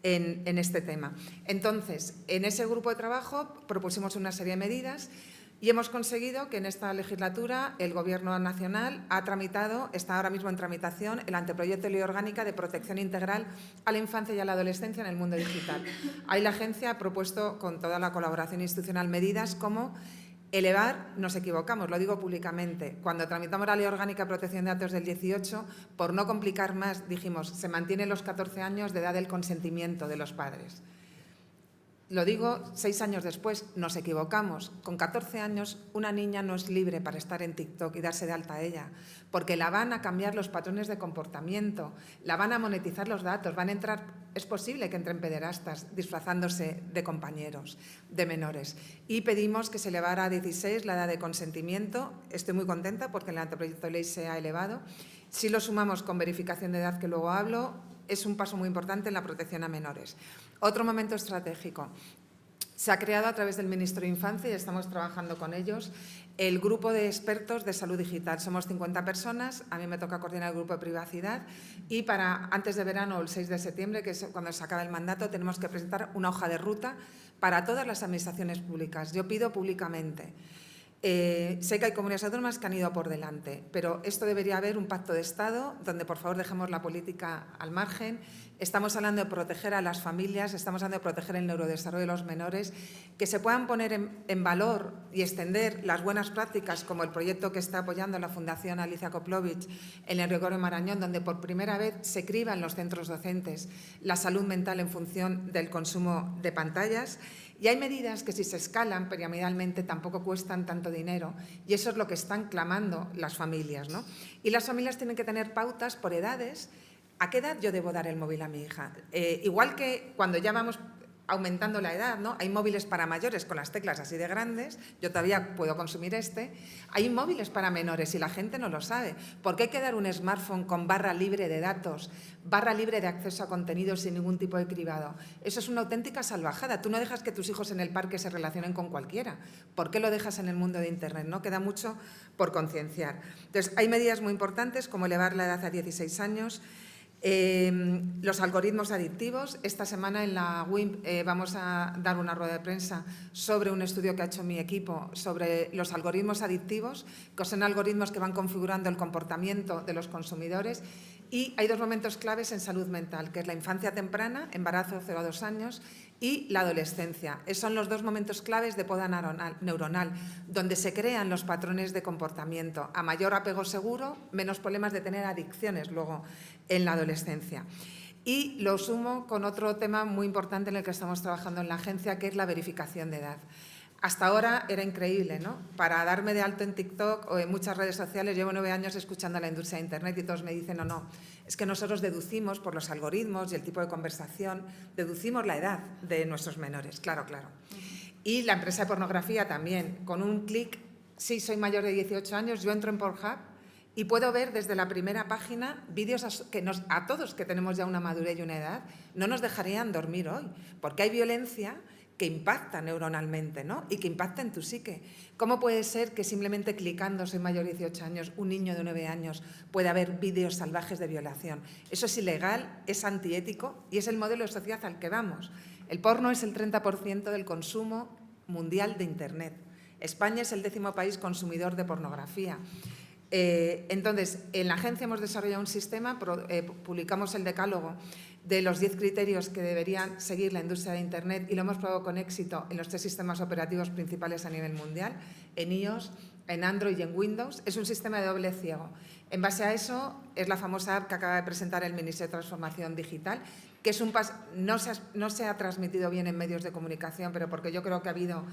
en este tema. Entonces, en ese grupo de trabajo propusimos una serie de medidas y hemos conseguido que en esta legislatura el Gobierno nacional ha tramitado, está ahora mismo en tramitación, el anteproyecto de ley orgánica de protección integral a la infancia y a la adolescencia en el mundo digital. Ahí la agencia ha propuesto, con toda la colaboración institucional, medidas como elevar, nos equivocamos, lo digo públicamente, cuando tramitamos la Ley Orgánica de Protección de Datos del 18, por no complicar más, dijimos, se mantienen los 14 años de edad del consentimiento de los padres. Lo digo 6 años después, nos equivocamos. Con 14 años una niña no es libre para estar en TikTok y darse de alta a ella, porque la van a cambiar los patrones de comportamiento, la van a monetizar los datos, van a entrar, es posible que entren pederastas disfrazándose de compañeros, de menores. Y pedimos que se elevara a 16 la edad de consentimiento. Estoy muy contenta porque el anteproyecto de ley se ha elevado. Si lo sumamos con verificación de edad, que luego hablo, es un paso muy importante en la protección a menores. Otro momento estratégico. Se ha creado a través del Ministerio de Infancia y estamos trabajando con ellos el grupo de expertos de salud digital. Somos 50 personas, a mí me toca coordinar el grupo de privacidad y para antes de verano, el 6 de septiembre, que es cuando se acaba el mandato, tenemos que presentar una hoja de ruta para todas las administraciones públicas. Yo pido públicamente. Sé que hay comunidades autónomas que han ido por delante, pero esto debería haber un pacto de Estado donde, por favor, dejemos la política al margen. Estamos hablando de proteger a las familias, estamos hablando de proteger el neurodesarrollo de los menores, que se puedan poner en valor y extender las buenas prácticas, como el proyecto que está apoyando la Fundación Alicia Koplovich en el Gregorio Marañón, donde por primera vez se criba en los centros docentes la salud mental en función del consumo de pantallas. Y hay medidas que, si se escalan piramidalmente, tampoco cuestan tanto dinero, y eso es lo que están clamando las familias, ¿no? Y las familias tienen que tener pautas por edades. ¿A qué edad yo debo dar el móvil a mi hija? Igual que cuando ya vamos aumentando la edad, ¿no? Hay móviles para mayores con las teclas así de grandes, yo todavía puedo consumir hay móviles para menores y la gente no lo sabe. ¿Por qué hay que dar un smartphone con barra libre de datos, barra libre de acceso a contenidos sin ningún tipo de cribado? Eso es una auténtica salvajada. Tú no dejas que tus hijos en el parque se relacionen con cualquiera. ¿Por qué lo dejas en el mundo de Internet? ¿No? Queda mucho por concienciar. Entonces, hay medidas muy importantes como elevar la edad a 16 años, los algoritmos adictivos. Esta semana en la WIMP vamos a dar una rueda de prensa sobre un estudio que ha hecho mi equipo sobre los algoritmos adictivos, que son algoritmos que van configurando el comportamiento de los consumidores. Y hay 2 momentos claves en salud mental, que es la infancia temprana, embarazo 0 a 2 años, y la adolescencia. Esos son los 2 momentos claves de poda neuronal, donde se crean los patrones de comportamiento. A mayor apego seguro, menos problemas de tener adicciones luego en la adolescencia. Y lo sumo con otro tema muy importante en el que estamos trabajando en la agencia, que es la verificación de edad. Hasta ahora era increíble, ¿no? Para darme de alto en TikTok o en muchas redes sociales, llevo 9 años escuchando a la industria de Internet y todos me dicen, no, es que nosotros deducimos por los algoritmos y el tipo de conversación, deducimos la edad de nuestros menores, claro. Y la empresa de pornografía también, con un clic, sí, soy mayor de 18 años, yo entro en Pornhub y puedo ver desde la primera página vídeos que a todos que tenemos ya una madurez y una edad, no nos dejarían dormir hoy, porque hay violencia que impacta neuronalmente, ¿no? Y que impacta en tu psique. ¿Cómo puede ser que simplemente clicando, soy mayor de 18 años, un niño de 9 años pueda ver vídeos salvajes de violación? Eso es ilegal, es antiético y es el modelo de sociedad al que vamos. El porno es el 30% del consumo mundial de Internet. España es el 10º país consumidor de pornografía. Entonces, en la agencia hemos desarrollado un sistema, publicamos el decálogo de los 10 criterios que deberían seguir la industria de Internet y lo hemos probado con éxito en los 3 sistemas operativos principales a nivel mundial, en iOS, en Android y en Windows. Es un sistema de doble ciego. En base a eso, es la famosa app que acaba de presentar el Ministerio de Transformación Digital, que es no se ha transmitido bien en medios de comunicación, pero porque yo creo que ha habido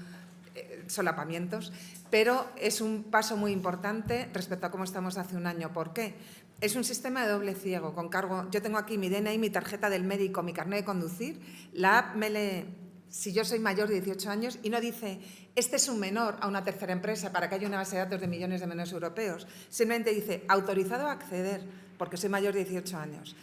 solapamientos, pero es un paso muy importante respecto a cómo estamos hace un año. ¿Por qué? Es un sistema de doble ciego, con cargo. Yo tengo aquí mi DNI, mi tarjeta del médico, mi carnet de conducir. La app me lee si yo soy mayor de 18 años y no dice, este es un menor a una tercera empresa para que haya una base de datos de millones de menores europeos. Simplemente dice, autorizado a acceder, porque soy mayor de 18 años.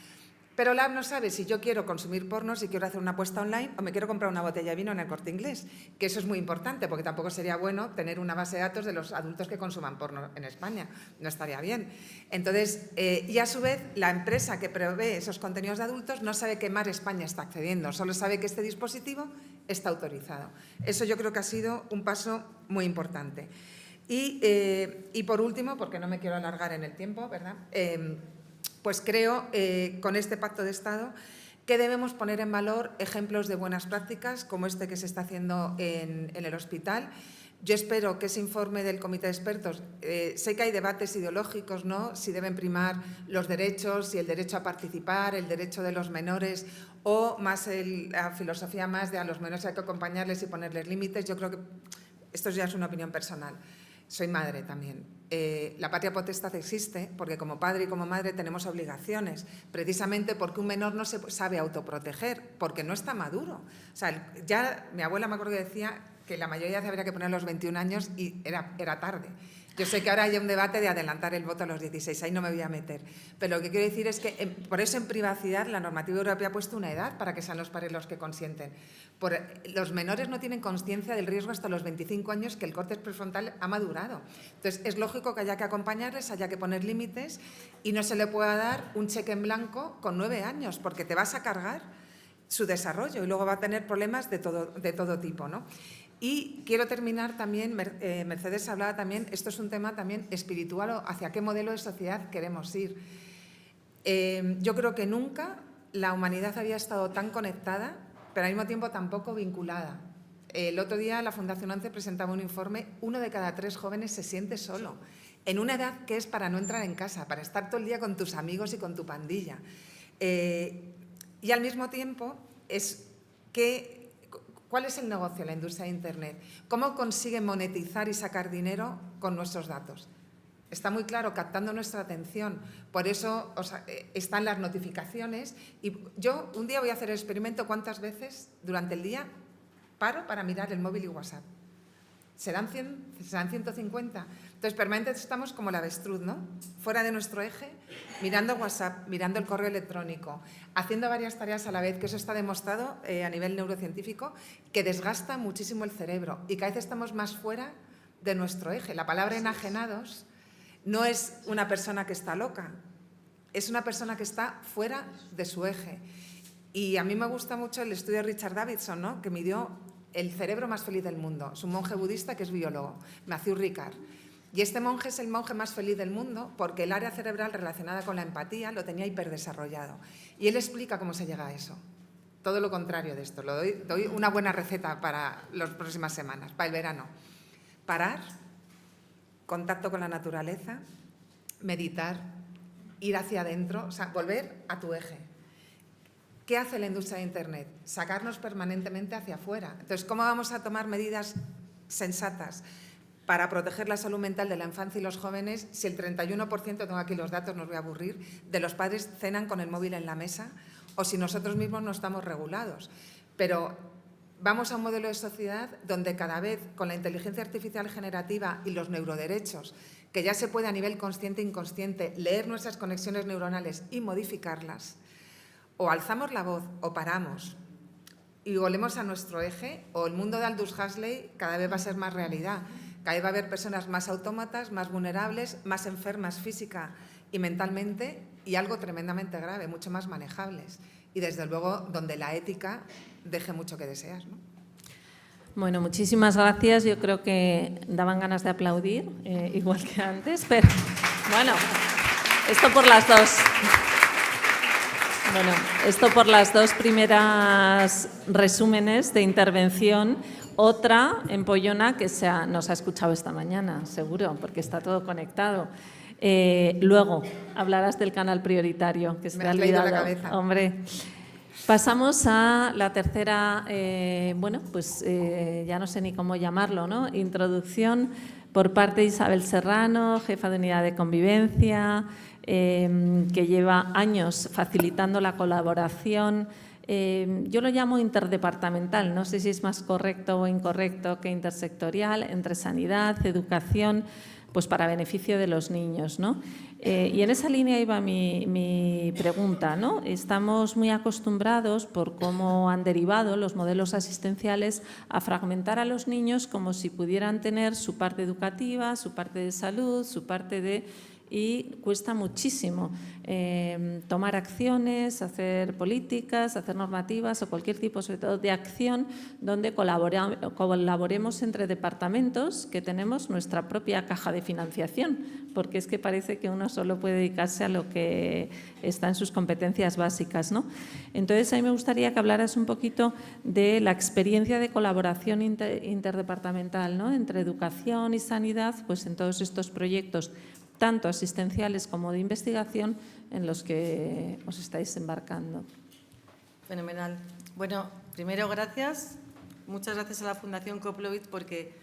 Pero la app no sabe si yo quiero consumir porno, si quiero hacer una apuesta online o me quiero comprar una botella de vino en el Corte Inglés, que eso es muy importante porque tampoco sería bueno tener una base de datos de los adultos que consuman porno en España, no estaría bien. Entonces, y a su vez, la empresa que provee esos contenidos de adultos no sabe qué mar España está accediendo, solo sabe que este dispositivo está autorizado. Eso yo creo que ha sido un paso muy importante. Y por último, porque no me quiero alargar en el tiempo, ¿verdad?, pues creo, con este Pacto de Estado, que debemos poner en valor ejemplos de buenas prácticas, como este que se está haciendo en el hospital. Yo espero que ese informe del Comité de Expertos, sé que hay debates ideológicos, ¿no?, si deben primar los derechos, si el derecho a participar, el derecho de los menores o más la filosofía más de a los menores hay que acompañarles y ponerles límites. Yo creo que esto ya es una opinión personal. Soy madre también. La patria potestad existe porque como padre y como madre tenemos obligaciones, precisamente porque un menor no se sabe autoproteger, porque no está maduro. O sea, ya mi abuela me acuerdo que decía que la mayoría se habría que poner a los 21 años y era tarde. Yo sé que ahora hay un debate de adelantar el voto a los 16, ahí no me voy a meter. Pero lo que quiero decir es que, por eso en privacidad, la normativa europea ha puesto una edad para que sean los padres los que consienten. Los menores no tienen conciencia del riesgo hasta los 25 años que el córtex prefrontal ha madurado. Entonces, es lógico que haya que acompañarles, haya que poner límites y no se le pueda dar un cheque en blanco con 9 años, porque te vas a cargar su desarrollo y luego va a tener problemas de todo tipo, ¿no? Y quiero terminar también, Mercedes hablaba también, esto es un tema también espiritual, o hacia qué modelo de sociedad queremos ir. Yo creo que nunca la humanidad había estado tan conectada, pero al mismo tiempo tampoco vinculada. El otro día la Fundación 11 presentaba un informe, 1 de cada 3 jóvenes se siente solo, en una edad que es para no entrar en casa, para estar todo el día con tus amigos y con tu pandilla. Y al mismo tiempo es que ¿cuál es el negocio de la industria de Internet? ¿Cómo consigue monetizar y sacar dinero con nuestros datos? Está muy claro, captando nuestra atención. Por eso están las notificaciones. Y yo un día voy a hacer el experimento cuántas veces durante el día paro para mirar el móvil y WhatsApp. ¿Serán 100? ¿Serán 150? Entonces, permanentemente estamos como el avestruz, ¿no? Fuera de nuestro eje, mirando WhatsApp, mirando el correo electrónico, haciendo varias tareas a la vez, que eso está demostrado a nivel neurocientífico, que desgasta muchísimo el cerebro y cada vez estamos más fuera de nuestro eje. La palabra enajenados no es una persona que está loca, es una persona que está fuera de su eje. Y a mí me gusta mucho el estudio de Richard Davidson, ¿no?, que midió el cerebro más feliz del mundo. Es un monje budista que es biólogo, Matthew Ricard. Y este monje es el monje más feliz del mundo porque el área cerebral relacionada con la empatía lo tenía hiperdesarrollado. Y él explica cómo se llega a eso. Todo lo contrario de esto. Doy una buena receta para las próximas semanas, para el verano. Parar, contacto con la naturaleza, meditar, ir hacia adentro, o sea, volver a tu eje. ¿Qué hace la industria de Internet? Sacarnos permanentemente hacia afuera. Entonces, ¿cómo vamos a tomar medidas sensatas para proteger la salud mental de la infancia y los jóvenes si el 31%, tengo aquí los datos, no os voy a aburrir, de los padres cenan con el móvil en la mesa o si nosotros mismos no estamos regulados? Pero vamos a un modelo de sociedad donde cada vez con la inteligencia artificial generativa y los neuroderechos, que ya se puede a nivel consciente e inconsciente leer nuestras conexiones neuronales y modificarlas, o alzamos la voz o paramos y volvemos a nuestro eje, o el mundo de Aldous Huxley cada vez va a ser más realidad. Cada vez va a haber personas más autómatas, más vulnerables, más enfermas física y mentalmente y algo tremendamente grave, mucho más manejables. Y desde luego donde la ética deje mucho que desear, ¿no? Bueno, muchísimas gracias. Yo creo que daban ganas de aplaudir, igual que antes, pero bueno, esto por las dos. Bueno, esto por las dos primeras resúmenes de intervención. Otra empollona que nos ha escuchado esta mañana, seguro, porque está todo conectado. Luego hablarás del canal prioritario, que se te ha olvidado. Me has leído la cabeza. Hombre, Pasamos a la tercera, bueno, pues ya no sé ni cómo llamarlo, ¿no? Introducción por parte de Isabel Serrano, jefa de unidad de convivencia, que lleva años facilitando la colaboración. Yo lo llamo interdepartamental, no sé si es más correcto o incorrecto que intersectorial, entre sanidad, educación, pues para beneficio de los niños, ¿no? Y en esa línea iba mi pregunta, ¿no? Estamos muy acostumbrados, por cómo han derivado los modelos asistenciales, a fragmentar a los niños como si pudieran tener su parte educativa, su parte de salud, su parte de… Y cuesta muchísimo tomar acciones, hacer políticas, hacer normativas o cualquier tipo, sobre todo, de acción donde colaboremos entre departamentos que tenemos nuestra propia caja de financiación, porque es que parece que uno solo puede dedicarse a lo que está en sus competencias básicas, ¿no? Entonces, a mí me gustaría que hablaras un poquito de la experiencia de colaboración interdepartamental, ¿no? Entre educación y sanidad, pues en todos estos proyectos tanto asistenciales como de investigación en los que os estáis embarcando. Fenomenal. Bueno, primero gracias. Muchas gracias a la Fundación Koplovich porque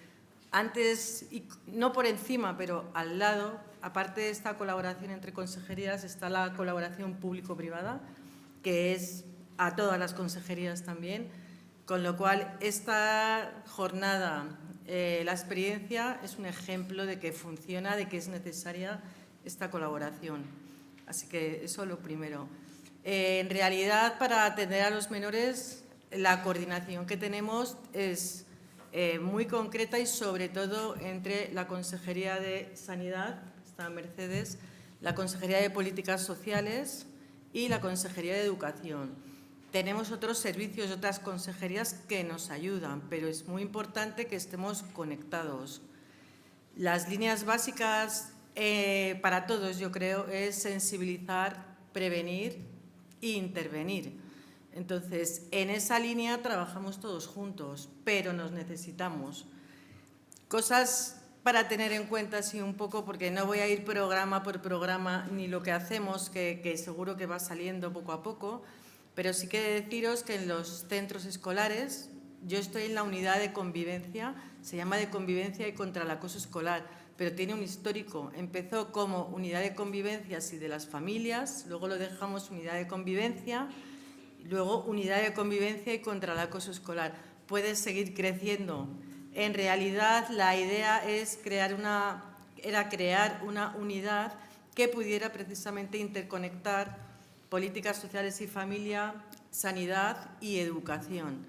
antes, y no por encima, pero al lado, aparte de esta colaboración entre consejerías, está la colaboración público-privada, que es a todas las consejerías también, con lo cual esta jornada… la experiencia es un ejemplo de que funciona, de que es necesaria esta colaboración. Así que eso es lo primero. En realidad, para atender a los menores, la coordinación que tenemos es muy concreta y sobre todo entre la Consejería de Sanidad, está Mercedes, la Consejería de Políticas Sociales y la Consejería de Educación. Tenemos otros servicios, otras consejerías que nos ayudan, pero es muy importante que estemos conectados. Las líneas básicas para todos, yo creo, es sensibilizar, prevenir e intervenir. Entonces, en esa línea trabajamos todos juntos, pero nos necesitamos. Cosas para tener en cuenta así un poco, porque no voy a ir programa por programa ni lo que hacemos, que seguro que va saliendo poco a poco, pero sí que deciros que en los centros escolares, yo estoy en la unidad de convivencia, se llama de convivencia y contra el acoso escolar, pero tiene un histórico. Empezó como unidad de convivencia y de las familias, luego lo dejamos unidad de convivencia, luego unidad de convivencia y contra el acoso escolar. Puede seguir creciendo. En realidad, la idea es crear una unidad que pudiera precisamente interconectar políticas sociales y familia, sanidad y educación,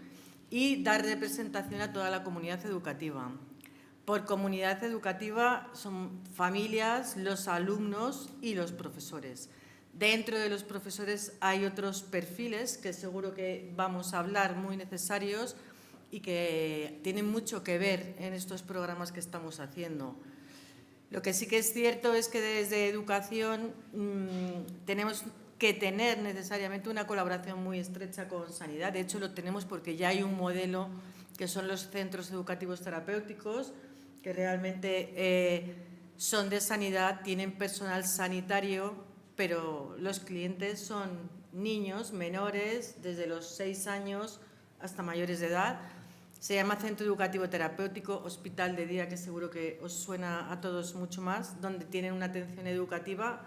y dar representación a toda la comunidad educativa. Por comunidad educativa son familias, los alumnos y los profesores. Dentro de los profesores hay otros perfiles que seguro que vamos a hablar, muy necesarios y que tienen mucho que ver en estos programas que estamos haciendo. Lo que sí que es cierto es que desde educación tenemos que tener necesariamente una colaboración muy estrecha con sanidad. De hecho, lo tenemos porque ya hay un modelo que son los centros educativos terapéuticos, que realmente son de sanidad, tienen personal sanitario, pero los clientes son niños menores, desde los 6 años hasta mayores de edad. Se llama Centro Educativo Terapéutico, Hospital de Día, que seguro que os suena a todos mucho más, donde tienen una atención educativa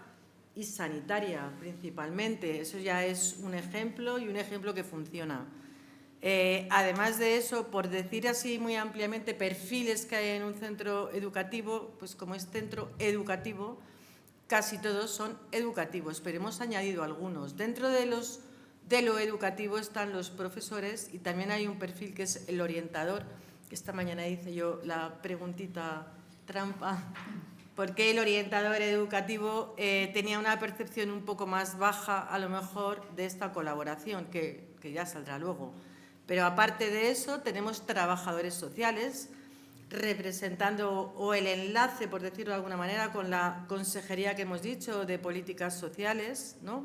y sanitaria principalmente. Eso ya es un ejemplo y un ejemplo que funciona. Además de eso, por decir así muy ampliamente, perfiles que hay en un centro educativo, pues como es centro educativo, casi todos son educativos, pero hemos añadido algunos. Dentro de lo educativo están los profesores y también hay un perfil que es el orientador, que esta mañana hice yo la preguntita trampa. ¿Por qué el orientador educativo tenía una percepción un poco más baja, a lo mejor, de esta colaboración, que ya saldrá luego? Pero aparte de eso, tenemos trabajadores sociales representando o el enlace, por decirlo de alguna manera, con la consejería que hemos dicho de políticas sociales, ¿no?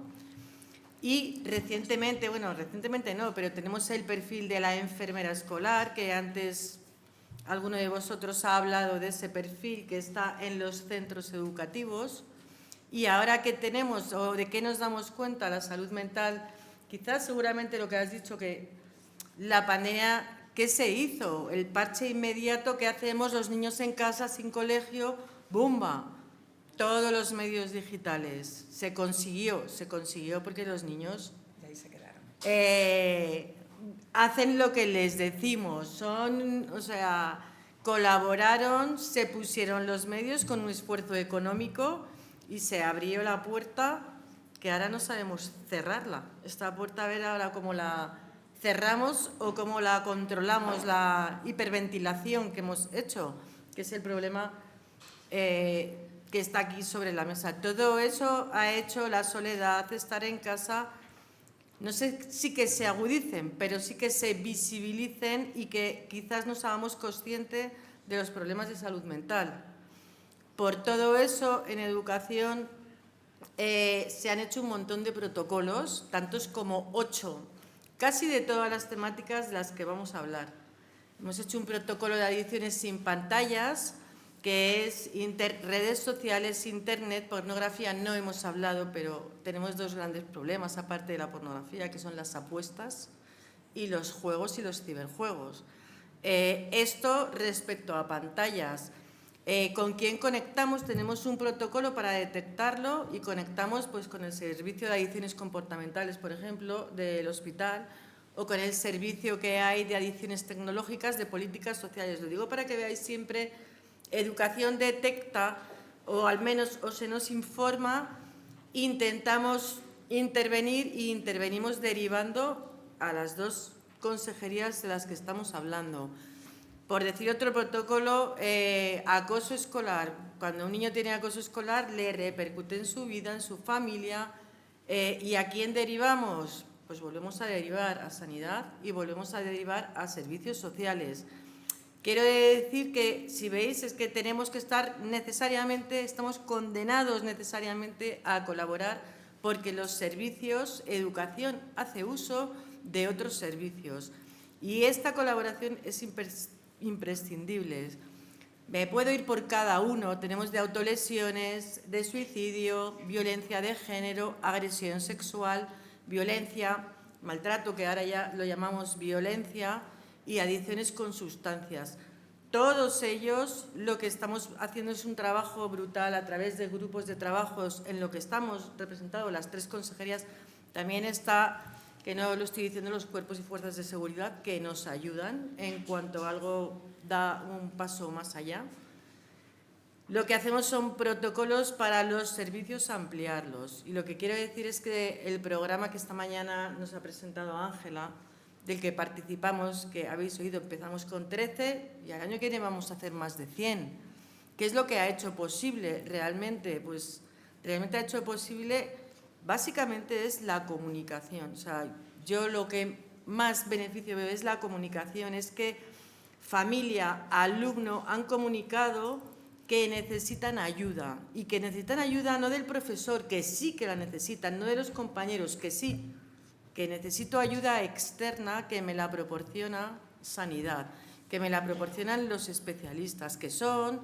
Y recientemente, bueno, recientemente no, pero tenemos el perfil de la enfermera escolar, que antes alguno de vosotros ha hablado de ese perfil que está en los centros educativos. Y ahora que tenemos, o de qué nos damos cuenta, la salud mental quizás seguramente lo que has dicho, que la pandemia, ¿qué se hizo? El parche inmediato que hacemos los niños en casa, sin colegio, ¡bumba! Todos los medios digitales. Se consiguió porque los niños Y ahí se quedaron. hacen lo que les decimos, colaboraron, se pusieron los medios con un esfuerzo económico y se abrió la puerta, que ahora no sabemos cerrarla. Esta puerta, a ver ahora cómo la cerramos o cómo la controlamos, la hiperventilación que hemos hecho, que es el problema que está aquí sobre la mesa. Todo eso ha hecho la soledad, estar en casa, no sé si que se agudicen, pero sí que se visibilicen y que quizás nos hagamos conscientes de los problemas de salud mental. Por todo eso, en educación se han hecho un montón de protocolos, tantos como 8, casi de todas las temáticas de las que vamos a hablar. Hemos hecho un protocolo de adicciones sin pantallas, que es redes sociales, internet, pornografía. No hemos hablado, pero tenemos 2 grandes problemas, aparte de la pornografía, que son las apuestas y los juegos y los ciberjuegos. Esto respecto a pantallas. ¿Con quién conectamos? Tenemos un protocolo para detectarlo y conectamos pues, con el servicio de adicciones comportamentales, por ejemplo, del hospital, o con el servicio que hay de adicciones tecnológicas, de políticas sociales. Lo digo para que veáis siempre, educación detecta, o al menos o se nos informa, intentamos intervenir y intervenimos derivando a las 2 consejerías de las que estamos hablando. Por decir otro protocolo, acoso escolar. Cuando un niño tiene acoso escolar, le repercute en su vida, en su familia. ¿Y a quién derivamos? Pues volvemos a derivar a sanidad y volvemos a derivar a servicios sociales. Quiero decir que, si veis, es que tenemos que estar necesariamente, estamos condenados necesariamente a colaborar, porque los servicios, educación hace uso de otros servicios. Y esta colaboración es imprescindible. Me puedo ir por cada uno. Tenemos de autolesiones, de suicidio, violencia de género, agresión sexual, violencia, maltrato, que ahora ya lo llamamos violencia, y adicciones con sustancias. Todos ellos, lo que estamos haciendo es un trabajo brutal a través de grupos de trabajos en lo que estamos representados las 3 consejerías. También está, que no lo estoy diciendo, los cuerpos y fuerzas de seguridad, que nos ayudan en cuanto algo da un paso más allá. Lo que hacemos son protocolos para los servicios, ampliarlos. Y lo que quiero decir es que el programa que esta mañana nos ha presentado Ángela, del que participamos, que habéis oído, empezamos con 13 y al año que viene vamos a hacer más de 100. ¿Qué es lo que ha hecho posible realmente? Pues realmente ha hecho posible, básicamente, es la comunicación. O sea, yo lo que más beneficio veo es la comunicación, es que familia, alumno han comunicado que necesitan ayuda, y que necesitan ayuda no del profesor, que sí que la necesitan, no de los compañeros, que sí, que necesito ayuda externa que me la proporciona sanidad, que me la proporcionan los especialistas, que son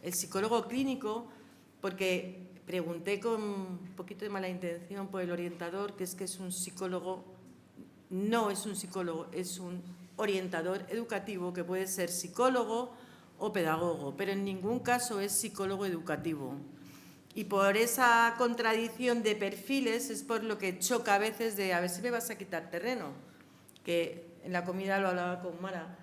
el psicólogo clínico, porque pregunté con un poquito de mala intención por el orientador, que es un psicólogo, no es un psicólogo, es un orientador educativo, que puede ser psicólogo o pedagogo, pero en ningún caso es psicólogo educativo. Y por esa contradicción de perfiles es por lo que choca a veces de a ver si me vas a quitar terreno, que en la comida lo hablaba con Mara,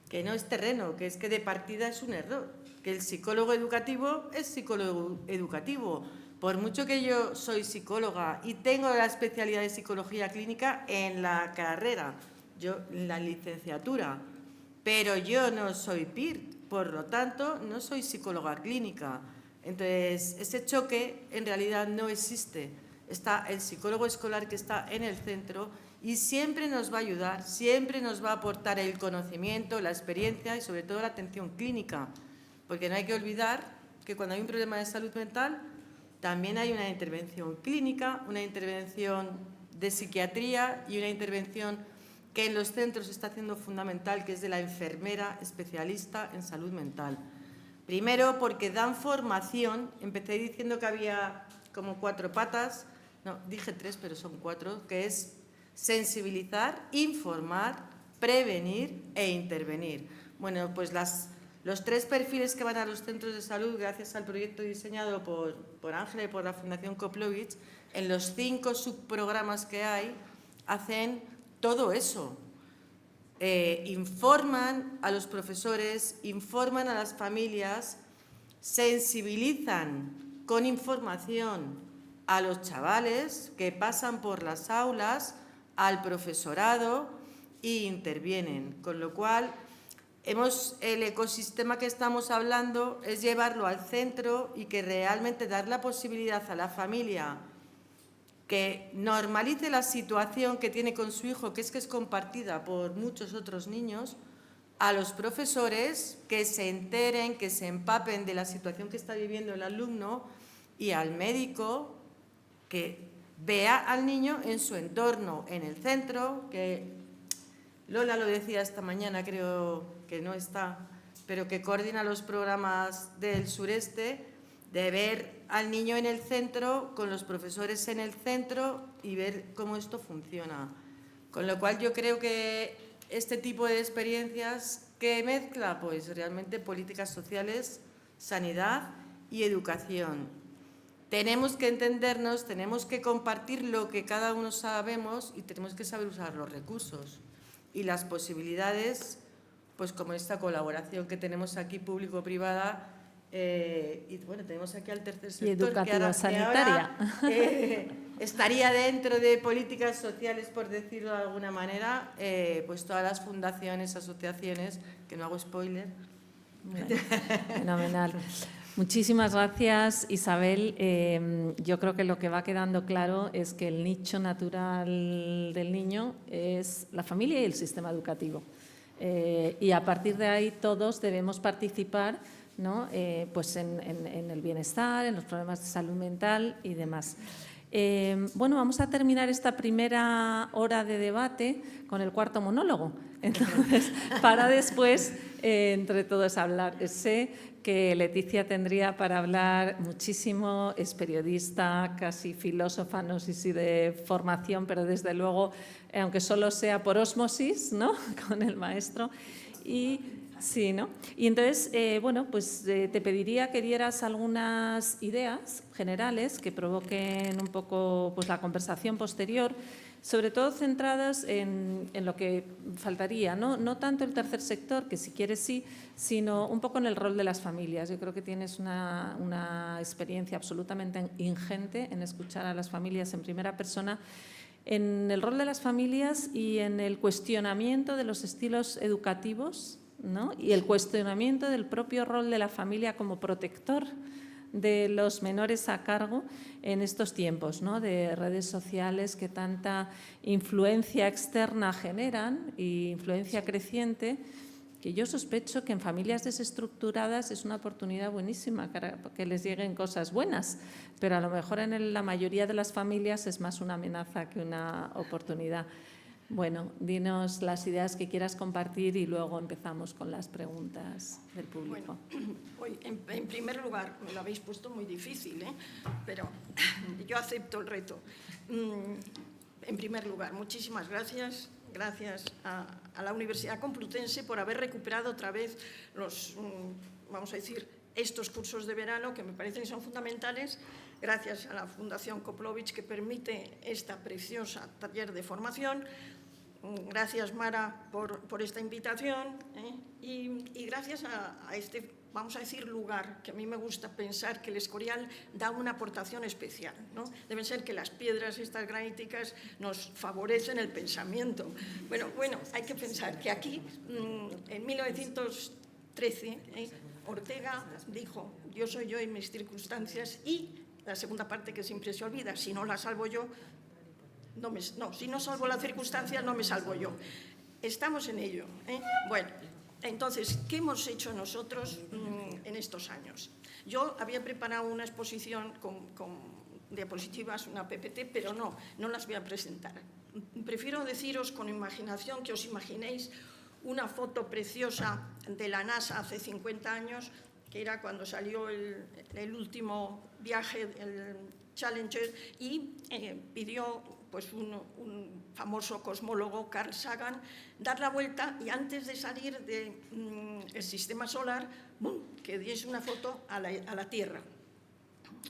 que no es terreno, que es que de partida es un error, que el psicólogo educativo es psicólogo educativo. Por mucho que yo soy psicóloga y tengo la especialidad de psicología clínica en la carrera, yo en la licenciatura, pero yo no soy PIR, por lo tanto no soy psicóloga clínica. Entonces, ese choque en realidad no existe. Está el psicólogo escolar, que está en el centro, y siempre nos va a ayudar, siempre nos va a aportar el conocimiento, la experiencia y sobre todo la atención clínica. Porque no hay que olvidar que cuando hay un problema de salud mental también hay una intervención clínica, una intervención de psiquiatría y una intervención que en los centros se está haciendo fundamental, que es de la enfermera especialista en salud mental. Primero, porque dan formación. Empecé diciendo que había como 4 patas, no, dije 3, pero son 4, que es sensibilizar, informar, prevenir e intervenir. Bueno, pues los 3 perfiles que van a los centros de salud, gracias al proyecto diseñado por Ángela y por la Fundación Koplovich, en los 5 subprogramas que hay, hacen todo eso. Informan a los profesores, informan a las familias, sensibilizan con información a los chavales que pasan por las aulas, al profesorado e intervienen. Con lo cual, el ecosistema que estamos hablando es llevarlo al centro y que realmente dar la posibilidad a la familia que normalice la situación que tiene con su hijo, que es compartida por muchos otros niños, a los profesores que se enteren, que se empapen de la situación que está viviendo el alumno y al médico que vea al niño en su entorno, en el centro, que Lola lo decía esta mañana, creo que no está, pero que coordina los programas del sureste, de ver al niño en el centro, con los profesores en el centro y ver cómo esto funciona. Con lo cual yo creo que este tipo de experiencias que mezcla pues realmente políticas sociales, sanidad y educación. Tenemos que entendernos, tenemos que compartir lo que cada uno sabemos y tenemos que saber usar los recursos y las posibilidades, pues como esta colaboración que tenemos aquí público-privada. Y bueno, tenemos aquí al tercer sector. Y educativa sanitaria. Estaría dentro de políticas sociales, por decirlo de alguna manera, pues todas las fundaciones, asociaciones, que no hago spoiler. Fenomenal. Muchísimas gracias, Isabel. Yo creo que lo que va quedando claro es que el nicho natural del niño es la familia y el sistema educativo. Y a partir de ahí todos debemos participar, ¿no? Pues en el bienestar, en los problemas de salud mental y demás. Bueno, vamos a terminar esta primera hora de debate con el cuarto monólogo. Entonces, para después, entre todos, hablar. Sé que Leticia tendría para hablar muchísimo, es periodista, casi filósofa, no sé si de formación, pero desde luego, aunque solo sea por ósmosis, ¿no? Con el maestro. Y sí, ¿no? Y entonces, bueno, pues te pediría que dieras algunas ideas generales que provoquen un poco pues, la conversación posterior, sobre todo centradas en lo que faltaría, ¿no? No tanto el tercer sector, que si quieres sí, sino un poco en el rol de las familias. Yo creo que tienes una experiencia absolutamente ingente en escuchar a las familias en primera persona, en el rol de las familias y en el cuestionamiento de los estilos educativos, ¿no? Y el cuestionamiento del propio rol de la familia como protector de los menores a cargo en estos tiempos, ¿no? De redes sociales que tanta influencia externa generan y influencia creciente, que yo sospecho que en familias desestructuradas es una oportunidad buenísima que les lleguen cosas buenas, pero a lo mejor en la mayoría de las familias es más una amenaza que una oportunidad. Bueno, dinos las ideas que quieras compartir y luego empezamos con las preguntas del público. Bueno, en primer lugar, me lo habéis puesto muy difícil, pero yo acepto el reto. En primer lugar, muchísimas gracias. Gracias a la Universidad Complutense por haber recuperado otra vez vamos a decir, estos cursos de verano que me parecen que son fundamentales. Gracias a la Fundación Koplovich que permite esta preciosa taller de formación. Gracias, Mara, por esta invitación y gracias a este, vamos a decir, lugar, que a mí me gusta pensar que el Escorial da una aportación especial, ¿no? Deben ser que las piedras estas graníticas nos favorecen el pensamiento. Bueno, hay que pensar que aquí, en 1913, Ortega dijo, yo soy yo y mis circunstancias, y la segunda parte que siempre se olvida, si no la salvo yo, si no salvo las circunstancias, no me salvo yo. Estamos en ello. Bueno, entonces, ¿qué hemos hecho nosotros en estos años? Yo había preparado una exposición con diapositivas, una PPT, pero no las voy a presentar. Prefiero deciros con imaginación que os imaginéis una foto preciosa de la NASA hace 50 años, que era cuando salió el último viaje, el Challenger, y pidió pues un famoso cosmólogo, Carl Sagan, dar la vuelta y antes de salir del sistema solar, ¡bum!, que diese una foto a la Tierra.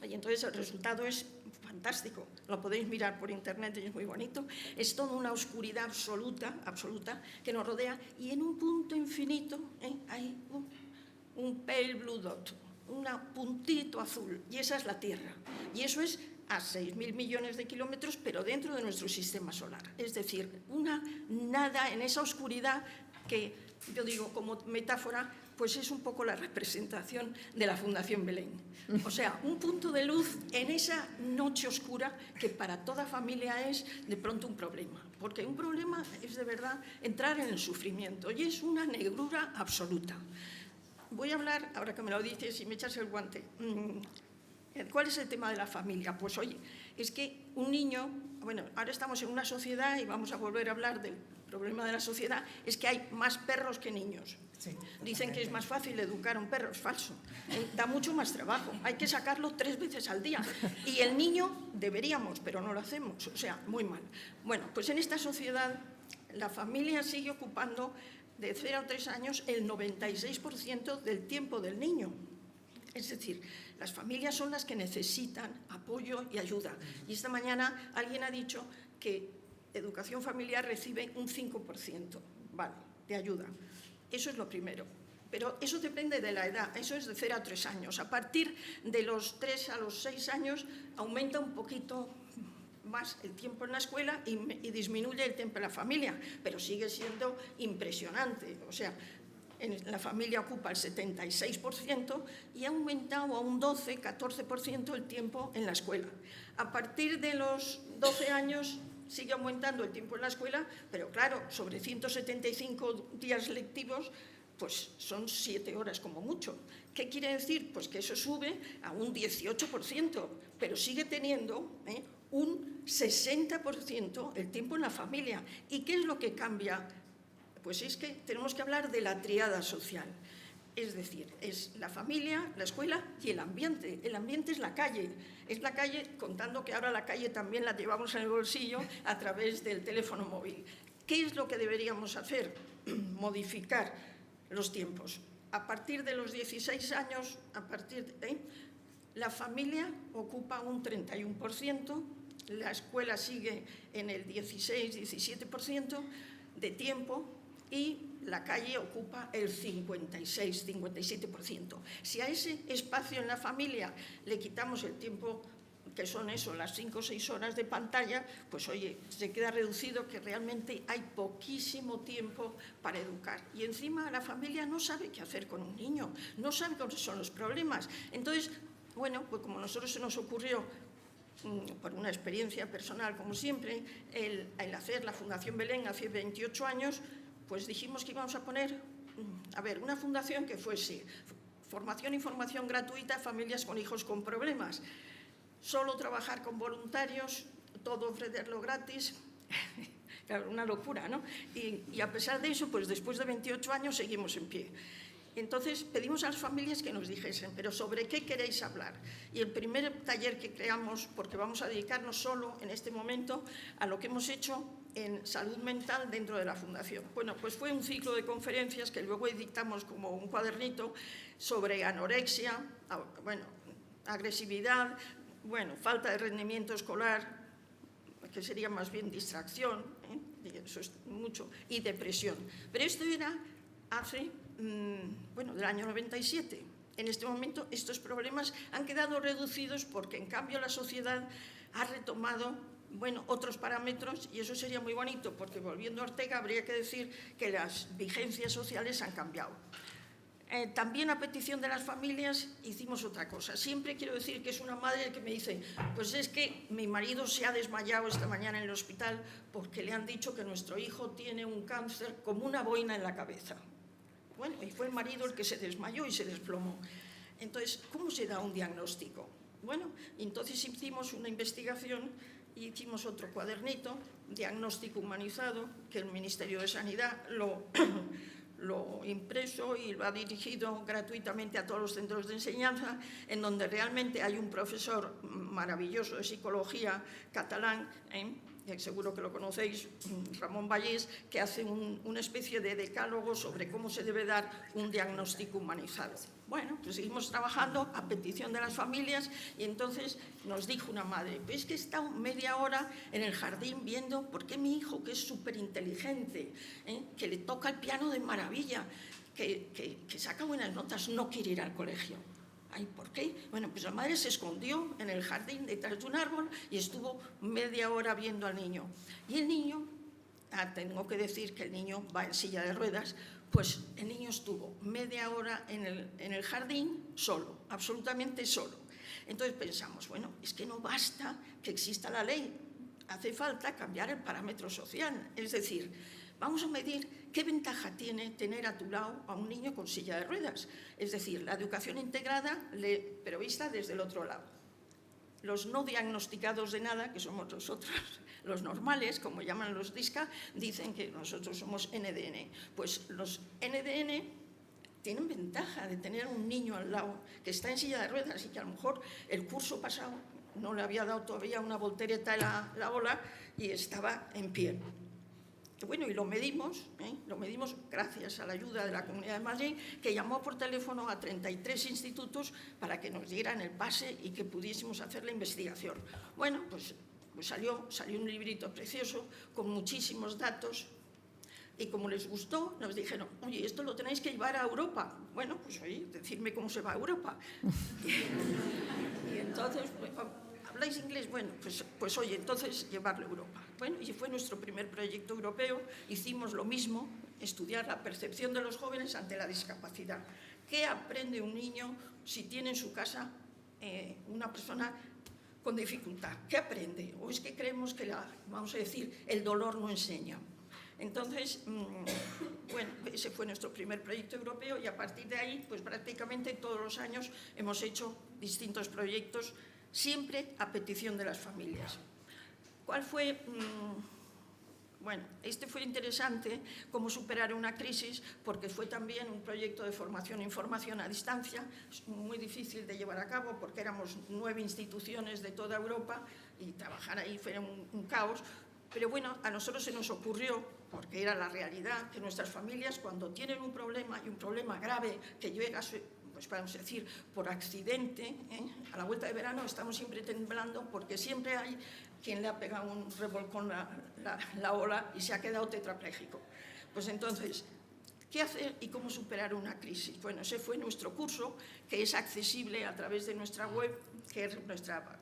Y entonces el resultado es fantástico, lo podéis mirar por internet y es muy bonito. Es toda una oscuridad absoluta que nos rodea y en un punto infinito hay un pale blue dot, un puntito azul, y esa es la Tierra. Y eso es a 6.000 millones de kilómetros, pero dentro de nuestro sistema solar. Es decir, una nada en esa oscuridad que, yo digo, como metáfora, pues es un poco la representación de la Fundación Belén. O sea, un punto de luz en esa noche oscura que para toda familia es de pronto un problema. Porque un problema es de verdad entrar en el sufrimiento y es una negrura absoluta. Voy a hablar, ahora que me lo dices y me echas el guante, ¿cuál es el tema de la familia? Pues oye, es que un niño, bueno, ahora estamos en una sociedad y vamos a volver a hablar del problema de la sociedad, es que hay más perros que niños. Sí. Dicen que es más fácil educar a un perro, es falso. Da mucho más trabajo, hay que sacarlo 3 veces al día. Y el niño deberíamos, pero no lo hacemos, o sea, muy mal. Bueno, pues en esta sociedad la familia sigue ocupando de 0 a 3 años el 96% del tiempo del niño. Es decir, las familias son las que necesitan apoyo y ayuda. Y esta mañana alguien ha dicho que educación familiar recibe un 5%, ¿vale?, de ayuda. Eso es lo primero. Pero eso depende de la edad, eso es de 0 a 3 años. A partir de los 3 a los 6 años aumenta un poquito más el tiempo en la escuela y disminuye el tiempo en la familia, pero sigue siendo impresionante. O sea, en la familia ocupa el 76% y ha aumentado a un 12-14% el tiempo en la escuela. A partir de los 12 años sigue aumentando el tiempo en la escuela, pero claro, sobre 175 días lectivos, pues son 7 horas como mucho. ¿Qué quiere decir? Pues que eso sube a un 18%, pero sigue teniendo un 60% el tiempo en la familia. ¿Y qué es lo que cambia? Pues es que tenemos que hablar de la tríada social. Es decir, es la familia, la escuela y el ambiente. El ambiente es la calle. Es la calle, contando que ahora la calle también la llevamos en el bolsillo a través del teléfono móvil. ¿Qué es lo que deberíamos hacer? Modificar los tiempos. A partir de los 16 años, la familia ocupa un 31%, la escuela sigue en el 16-17% de tiempo, y la calle ocupa el 56-57%. Si a ese espacio en la familia le quitamos el tiempo, que son eso, las 5 o 6 horas de pantalla, pues oye, se queda reducido, que realmente hay poquísimo tiempo para educar. Y encima la familia no sabe qué hacer con un niño, no sabe cuáles son los problemas. Entonces, bueno, pues como a nosotros se nos ocurrió, por una experiencia personal, como siempre, el hacer la Fundación Belén hace 28 años, pues dijimos que íbamos a poner, una fundación que fuese formación y formación gratuita a familias con hijos con problemas. Solo trabajar con voluntarios, todo ofrecerlo gratis. Claro, una locura, ¿no? Y a pesar de eso, pues después de 28 años seguimos en pie. Entonces pedimos a las familias que nos dijesen, pero ¿sobre qué queréis hablar? Y el primer taller que creamos, porque vamos a dedicarnos solo en este momento a lo que hemos hecho en salud mental dentro de la Fundación. Bueno, pues fue un ciclo de conferencias que luego editamos como un cuadernito sobre anorexia, agresividad, falta de rendimiento escolar, que sería más bien distracción, eso es mucho, y depresión. Pero esto era hace, del año 97. En este momento estos problemas han quedado reducidos porque en cambio la sociedad ha retomado otros parámetros, y eso sería muy bonito porque, volviendo a Ortega, habría que decir que las vigencias sociales han cambiado. También a petición de las familias hicimos otra cosa. Siempre quiero decir que es una madre que me dice, pues es que mi marido se ha desmayado esta mañana en el hospital porque le han dicho que nuestro hijo tiene un cáncer como una boina en la cabeza. Bueno, y fue el marido el que se desmayó y se desplomó. Entonces, ¿cómo se da un diagnóstico? Bueno, entonces hicimos una investigación y hicimos otro cuadernito, diagnóstico humanizado, que el Ministerio de Sanidad lo impreso y lo ha dirigido gratuitamente a todos los centros de enseñanza, en donde realmente hay un profesor maravilloso de psicología catalán seguro que lo conocéis, Ramón Vallés, que hace una especie de decálogo sobre cómo se debe dar un diagnóstico humanizado. Bueno, pues seguimos trabajando a petición de las familias y entonces nos dijo una madre, pues que he estado media hora en el jardín viendo por qué mi hijo, que es súper inteligente, que le toca el piano de maravilla, que saca buenas notas, no quiere ir al colegio. Ay, ¿por qué? Bueno, pues la madre se escondió en el jardín detrás de un árbol y estuvo media hora viendo al niño. Y el niño, tengo que decir que el niño va en silla de ruedas, pues el niño estuvo media hora en el jardín solo, absolutamente solo. Entonces pensamos, bueno, es que no basta que exista la ley, hace falta cambiar el parámetro social, es decir, vamos a medir qué ventaja tiene tener a tu lado a un niño con silla de ruedas. Es decir, la educación integrada, pero vista desde el otro lado. Los no diagnosticados de nada, que somos nosotros, los normales, como llaman los DISCA, dicen que nosotros somos NDN. Pues los NDN tienen ventaja de tener un niño al lado que está en silla de ruedas y que a lo mejor el curso pasado no le había dado todavía una voltereta en la ola y estaba en pie. Bueno, y lo medimos gracias a la ayuda de la Comunidad de Madrid, que llamó por teléfono a 33 institutos para que nos dieran el pase y que pudiésemos hacer la investigación. Bueno, pues salió un librito precioso con muchísimos datos y como les gustó, nos dijeron, oye, esto lo tenéis que llevar a Europa. Bueno, pues oye, decidme cómo se va a Europa. Y entonces, ¿habláis inglés? Bueno, pues oye, entonces llevarlo a Europa. Bueno, y fue nuestro primer proyecto europeo. Hicimos lo mismo, estudiar la percepción de los jóvenes ante la discapacidad. ¿Qué aprende un niño si tiene en su casa una persona con dificultad? ¿Qué aprende? ¿O es que creemos que, vamos a decir, el dolor no enseña? Entonces, bueno, ese fue nuestro primer proyecto europeo y a partir de ahí, pues prácticamente todos los años hemos hecho distintos proyectos, siempre a petición de las familias. ¿Cuál fue? Bueno, este fue interesante, cómo superar una crisis, porque fue también un proyecto de formación e información a distancia, muy difícil de llevar a cabo, porque éramos 9 instituciones de toda Europa y trabajar ahí fue un caos. Pero bueno, a nosotros se nos ocurrió, porque era la realidad, que nuestras familias cuando tienen un problema y un problema grave que llega, pues vamos a decir, por accidente, a la vuelta de verano estamos siempre temblando porque siempre hay quien le ha pegado un revolcón la ola y se ha quedado tetrapléjico. Pues entonces, ¿qué hacer y cómo superar una crisis? Bueno, ese fue nuestro curso, que es accesible a través de nuestra web, que es nuestra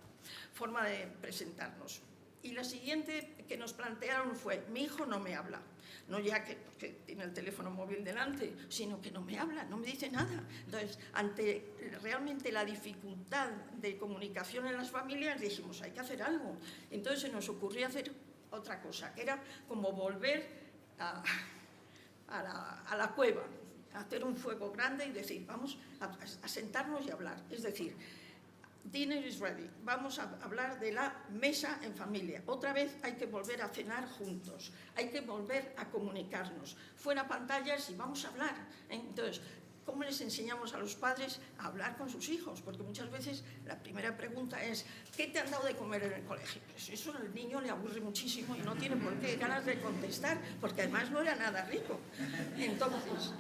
forma de presentarnos. Y la siguiente que nos plantearon fue, mi hijo no me habla, no ya que tiene el teléfono móvil delante, sino que no me habla, no me dice nada. Entonces, ante realmente la dificultad de comunicación en las familias, dijimos, hay que hacer algo. Entonces se nos ocurrió hacer otra cosa, que era como volver a la cueva, hacer un fuego grande y decir, vamos a sentarnos y hablar. Es decir, dinner is ready. Vamos a hablar de la mesa en familia. Otra vez hay que volver a cenar juntos. Hay que volver a comunicarnos. Fuera pantallas y vamos a hablar. Entonces, ¿cómo les enseñamos a los padres a hablar con sus hijos? Porque muchas veces la primera pregunta es, ¿qué te han dado de comer en el colegio? Pues eso al niño le aburre muchísimo y no tiene por qué ganas de contestar, porque además no era nada rico. Entonces,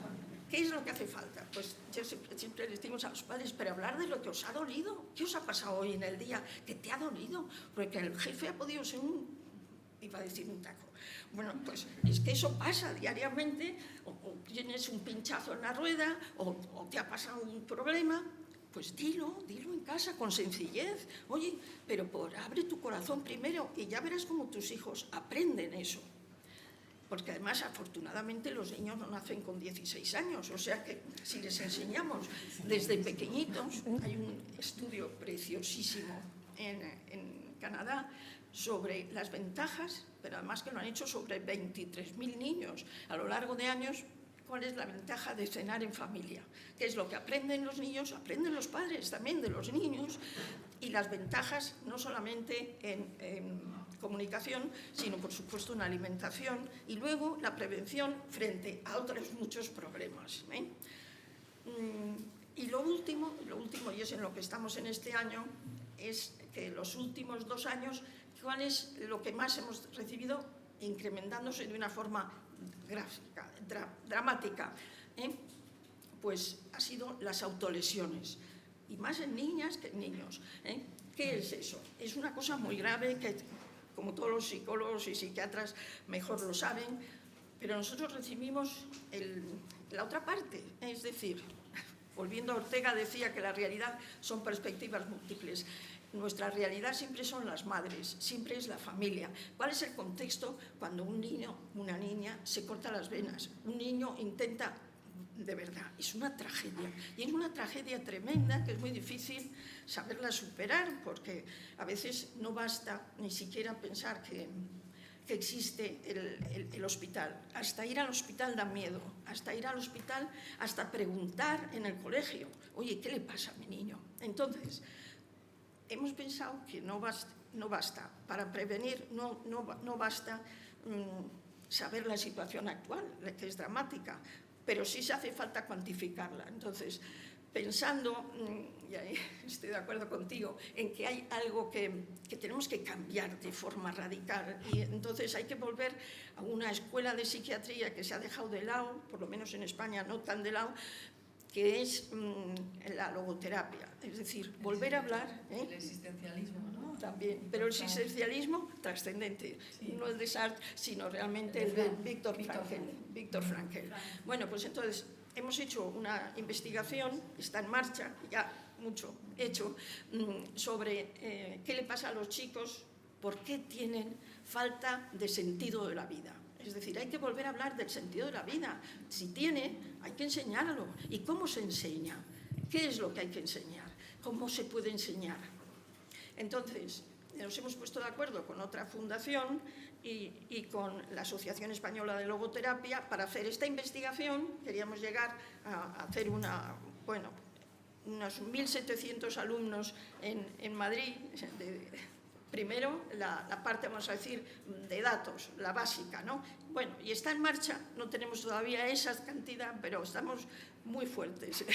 ¿qué es lo que hace falta? Pues yo siempre les digo a los padres, pero hablar de lo que os ha dolido. ¿Qué os ha pasado hoy en el día que te ha dolido? Porque el jefe ha podido ser iba a decir un taco. Bueno, pues es que eso pasa diariamente, o tienes un pinchazo en la rueda, o te ha pasado un problema. Pues dilo en casa con sencillez. Oye, pero abre tu corazón primero y ya verás cómo tus hijos aprenden eso. Porque además, afortunadamente, los niños no nacen con 16 años, o sea que si les enseñamos desde pequeñitos, hay un estudio preciosísimo en Canadá sobre las ventajas, pero además que lo han hecho sobre 23.000 niños a lo largo de años. ¿Cuál es la ventaja de cenar en familia? ¿Qué es lo que aprenden los niños? Aprenden los padres también de los niños. Y las ventajas no solamente en comunicación, sino por supuesto en alimentación y luego la prevención frente a otros muchos problemas. Y lo último, y es en lo que estamos en este año, es que los últimos 2 años, ¿cuál es lo que más hemos recibido? Incrementándose de una forma gráfica, dramática, pues ha sido las autolesiones, y más en niñas que en niños. ¿Qué es eso? Es una cosa muy grave que, como todos los psicólogos y psiquiatras mejor lo saben, pero nosotros recibimos la otra parte, es decir, volviendo a Ortega, decía que la realidad son perspectivas múltiples. Nuestra realidad siempre son las madres, siempre es la familia. ¿Cuál es el contexto cuando un niño, una niña, se corta las venas? Un niño intenta, de verdad, es una tragedia. Y es una tragedia tremenda que es muy difícil saberla superar, porque a veces no basta ni siquiera pensar que existe el hospital. Hasta ir al hospital da miedo, hasta ir al hospital, hasta preguntar en el colegio, oye, ¿qué le pasa a mi niño? Entonces, hemos pensado que no basta. Para prevenir no basta saber la situación actual, que es dramática, pero sí se hace falta cuantificarla. Entonces, pensando, y ahí estoy de acuerdo contigo, en que hay algo que tenemos que cambiar de forma radical, y entonces hay que volver a una escuela de psiquiatría que se ha dejado de lado, por lo menos en España no tan de lado, que es la logoterapia, es decir, volver a hablar... El existencialismo, ¿no? También, pero el existencialismo trascendente, sí. No el de Sartre, sino realmente el de Viktor Frankl. Bueno, pues entonces hemos hecho una investigación, está en marcha, ya mucho hecho, sobre qué le pasa a los chicos, por qué tienen falta de sentido de la vida. Es decir, hay que volver a hablar del sentido de la vida. Si tiene, hay que enseñarlo. ¿Y cómo se enseña? ¿Qué es lo que hay que enseñar? ¿Cómo se puede enseñar? Entonces, nos hemos puesto de acuerdo con otra fundación y con la Asociación Española de Logoterapia para hacer esta investigación. Queríamos llegar a hacer unos 1.700 alumnos en Madrid. Primero, la parte, vamos a decir, de datos, la básica, ¿no? Bueno, y está en marcha, no tenemos todavía esa cantidad, pero estamos muy fuertes.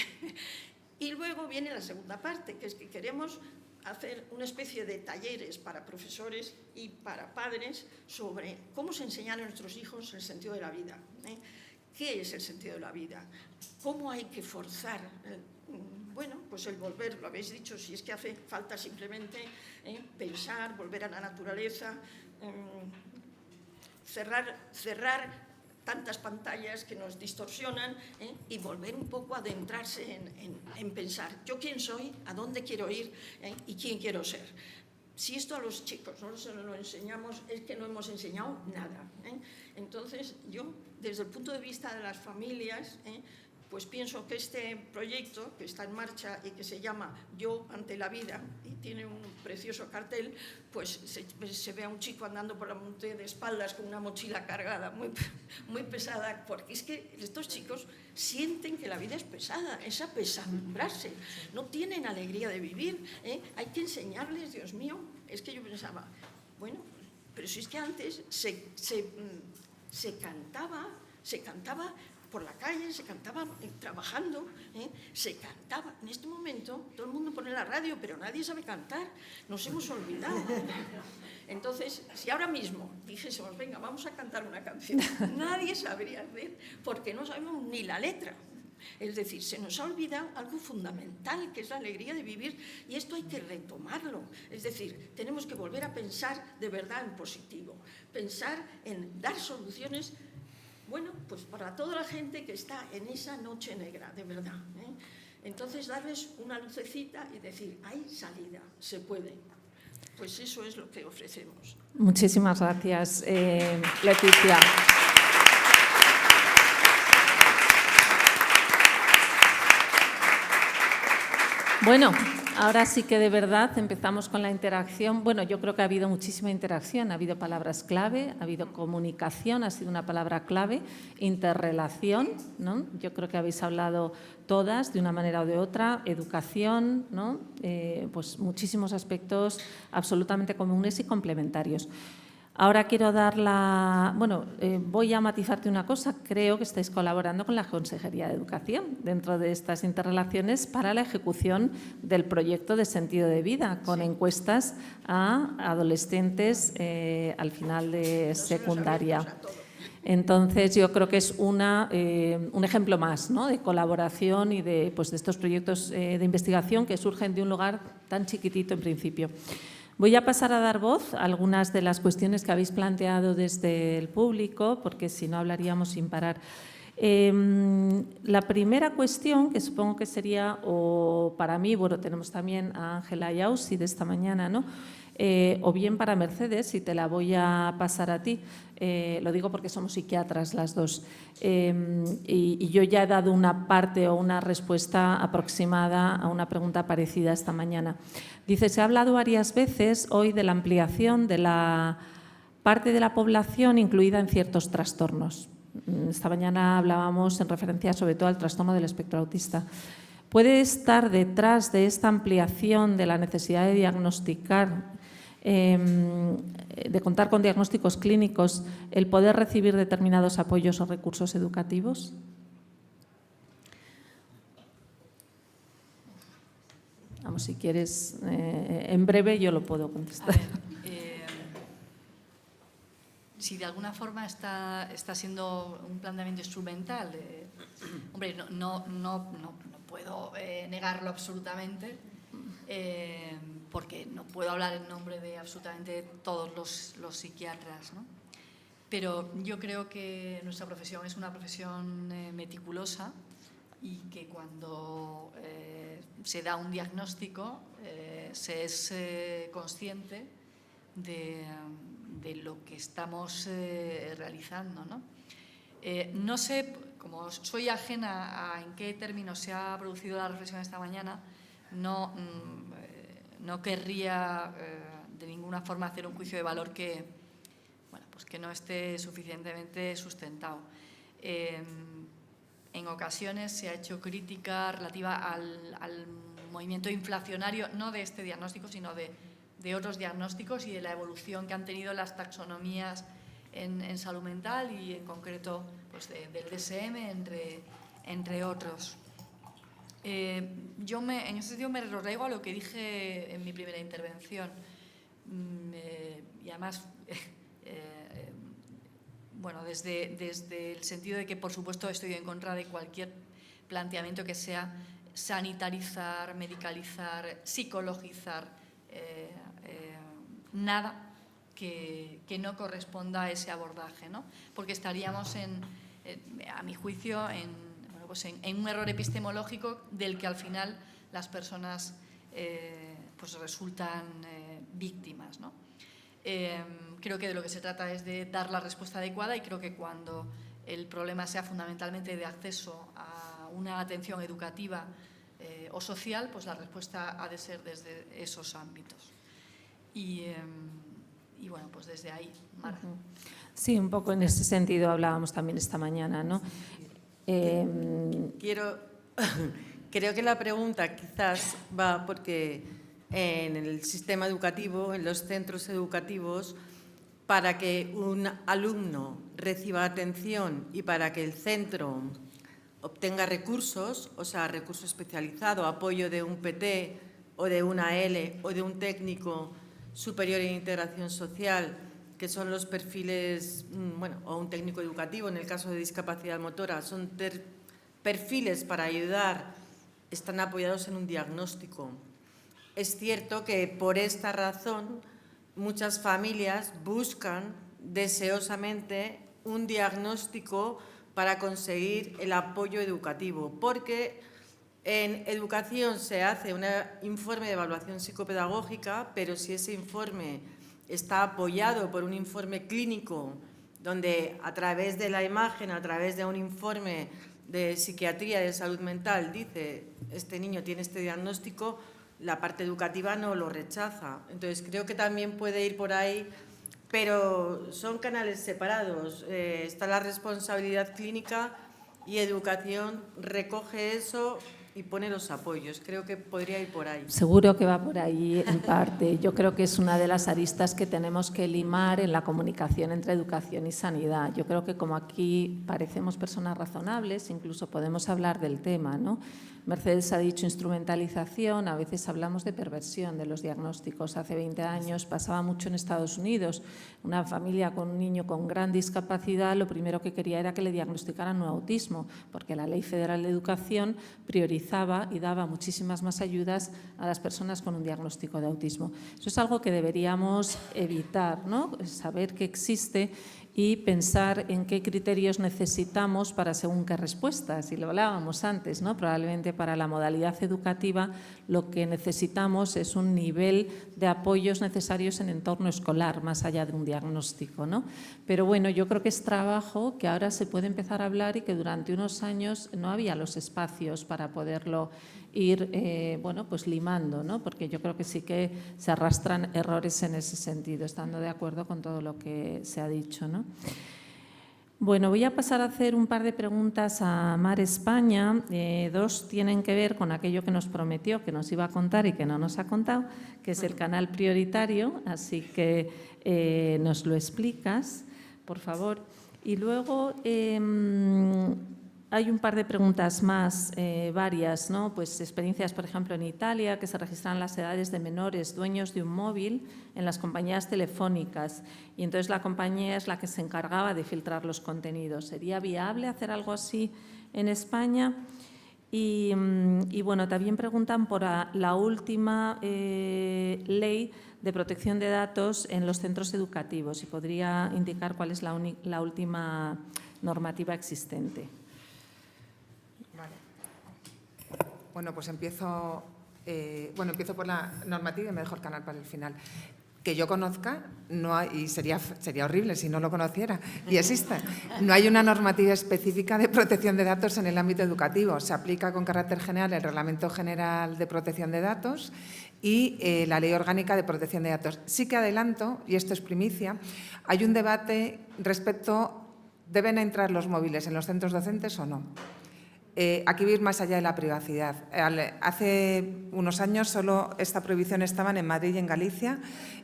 Y luego viene la segunda parte, que es que queremos hacer una especie de talleres para profesores y para padres sobre cómo se enseñan a nuestros hijos el sentido de la vida. ¿Qué es el sentido de la vida? ¿Cómo hay que forzar? Bueno, pues el volver, lo habéis dicho, si es que hace falta simplemente pensar, volver a la naturaleza, cerrar tantas pantallas que nos distorsionan y volver un poco a adentrarse en pensar yo quién soy, a dónde quiero ir y quién quiero ser. Si esto a los chicos no se lo enseñamos, es que no hemos enseñado nada. Entonces, yo, desde el punto de vista de las familias, pues pienso que este proyecto que está en marcha y que se llama Yo ante la vida y tiene un precioso cartel, pues se ve a un chico andando por la montaña de espaldas con una mochila cargada, muy pesada, porque es que estos chicos sienten que la vida es pesada, es apesadumbrarse, no tienen alegría de vivir, hay que enseñarles, Dios mío, es que yo pensaba, bueno, pero si es que antes se cantaba por la calle, se cantaba trabajando, se cantaba. En este momento todo el mundo pone la radio, pero nadie sabe cantar, nos hemos olvidado. Entonces, si ahora mismo dijésemos, venga, vamos a cantar una canción, nadie sabría hacer, porque no sabemos ni la letra. Es decir, se nos ha olvidado algo fundamental, que es la alegría de vivir, y esto hay que retomarlo. Es decir, tenemos que volver a pensar de verdad en positivo, pensar en dar soluciones. Bueno, pues para toda la gente que está en esa noche negra, de verdad. Entonces, darles una lucecita y decir, hay salida, se puede. Pues eso es lo que ofrecemos. Muchísimas gracias, Leticia. Bueno, ahora sí que de verdad empezamos con la interacción. Bueno, yo creo que ha habido muchísima interacción, ha habido palabras clave, ha habido comunicación, ha sido una palabra clave, interrelación, ¿no? Yo creo que habéis hablado todas de una manera o de otra, educación, ¿no? Pues muchísimos aspectos absolutamente comunes y complementarios. Ahora quiero voy a matizarte una cosa. Creo que estáis colaborando con la Consejería de Educación dentro de estas interrelaciones para la ejecución del proyecto de sentido de vida, con encuestas a adolescentes al final de secundaria. Entonces, yo creo que es un ejemplo más, ¿no?, de colaboración y de estos proyectos de investigación que surgen de un lugar tan chiquitito en principio. Voy a pasar a dar voz a algunas de las cuestiones que habéis planteado desde el público, porque si no hablaríamos sin parar. La primera cuestión, que supongo que sería, o para mí, tenemos también a Ángela Yausi de esta mañana, ¿no?, o bien para Mercedes, y te la voy a pasar a ti. Lo digo porque somos psiquiatras las dos. Y yo ya he dado una parte o una respuesta aproximada a una pregunta parecida esta mañana. Dice, se ha hablado varias veces hoy de la ampliación de la parte de la población incluida en ciertos trastornos. Esta mañana hablábamos en referencia sobre todo al trastorno del espectro autista. ¿Puede estar detrás de esta ampliación de la necesidad de diagnosticar, de contar con diagnósticos clínicos, el poder recibir determinados apoyos o recursos educativos? Vamos, si quieres, en breve yo lo puedo contestar. Si de alguna forma está siendo un planteamiento instrumental, hombre, no puedo negarlo absolutamente, porque no puedo hablar en nombre de absolutamente todos los psiquiatras, ¿no? Pero yo creo que nuestra profesión es una profesión meticulosa y que cuando se da un diagnóstico se es consciente de lo que estamos realizando, ¿no? No sé, como soy ajena a en qué términos se ha producido la reflexión esta mañana, no querría de ninguna forma hacer un juicio de valor que no esté suficientemente sustentado. En ocasiones se ha hecho crítica relativa al movimiento inflacionario, no de este diagnóstico, sino de otros diagnósticos y de la evolución que han tenido las taxonomías en salud mental y en concreto del DSM, entre otros. Yo en ese sentido me retraigo a lo que dije en mi primera intervención y además desde el sentido de que por supuesto estoy en contra de cualquier planteamiento que sea sanitarizar, medicalizar, psicologizar, nada que no corresponda a ese abordaje, ¿no? Porque estaríamos a mi juicio en un error epistemológico del que al final las personas resultan víctimas, ¿no? Creo que de lo que se trata es de dar la respuesta adecuada y creo que cuando el problema sea fundamentalmente de acceso a una atención educativa o social, pues la respuesta ha de ser desde esos ámbitos. Y bueno, pues desde ahí, Mara. Sí, un poco en ese sentido hablábamos también esta mañana, ¿no? Creo que la pregunta quizás va porque en el sistema educativo, en los centros educativos, para que un alumno reciba atención y para que el centro obtenga recursos, o sea, recurso especializado, apoyo de un PT o de una L o de un técnico superior en integración social, que son los perfiles, o un técnico educativo en el caso de discapacidad motora, son perfiles para ayudar, están apoyados en un diagnóstico. Es cierto que por esta razón muchas familias buscan deseosamente un diagnóstico para conseguir el apoyo educativo, porque en educación se hace un informe de evaluación psicopedagógica, pero si ese informe está apoyado por un informe clínico, donde a través de la imagen, a través de un informe de psiquiatría, de salud mental, dice, este niño tiene este diagnóstico, la parte educativa no lo rechaza. Entonces, creo que también puede ir por ahí, pero son canales separados. Está la responsabilidad clínica y educación recoge eso y pone los apoyos. Creo que podría ir por ahí. Seguro que va por ahí en parte. Yo creo que es una de las aristas que tenemos que limar en la comunicación entre educación y sanidad. Yo creo que como aquí parecemos personas razonables, incluso podemos hablar del tema, ¿no? Mercedes ha dicho instrumentalización, a veces hablamos de perversión de los diagnósticos. Hace 20 años pasaba mucho en Estados Unidos. Una familia con un niño con gran discapacidad, lo primero que quería era que le diagnosticaran un autismo, porque la Ley Federal de Educación priorizaba y daba muchísimas más ayudas a las personas con un diagnóstico de autismo. Eso es algo que deberíamos evitar, ¿no? Saber que existe y pensar en qué criterios necesitamos para según qué respuestas. Y lo hablábamos antes, ¿no? Probablemente para la modalidad educativa lo que necesitamos es un nivel de apoyos necesarios en entorno escolar, más allá de un diagnóstico, ¿no? Pero bueno, yo creo que es trabajo que ahora se puede empezar a hablar y que durante unos años no había los espacios para poderlo ir bueno, pues limando, ¿no? Porque yo creo que sí que se arrastran errores en ese sentido, estando de acuerdo con todo lo que se ha dicho, ¿no? Bueno, voy a pasar a hacer un par de preguntas a Mar España. Dos tienen que ver con aquello que nos prometió, que nos iba a contar y que no nos ha contado, que es el canal prioritario, así que nos lo explicas, por favor. Y luego hay un par de preguntas más, varias, ¿no? Pues experiencias, por ejemplo, en Italia, que se registran las edades de menores dueños de un móvil en las compañías telefónicas y entonces la compañía es la que se encargaba de filtrar los contenidos. ¿Sería viable hacer algo así en España? Y bueno, también preguntan por la última ley de protección de datos en los centros educativos y podría indicar cuál es la última normativa existente. Bueno, pues empiezo por la normativa y me dejo el canal para el final. Que yo conozca, no hay, y sería horrible si no lo conociera, y existe. No hay una normativa específica de protección de datos en el ámbito educativo. Se aplica con carácter general el Reglamento General de Protección de Datos y la Ley Orgánica de Protección de Datos. Sí que adelanto, y esto es primicia, hay un debate respecto, ¿deben entrar los móviles en los centros docentes o no? Aquí va a ir más allá de la privacidad. Hace unos años solo esta prohibición estaba en Madrid y en Galicia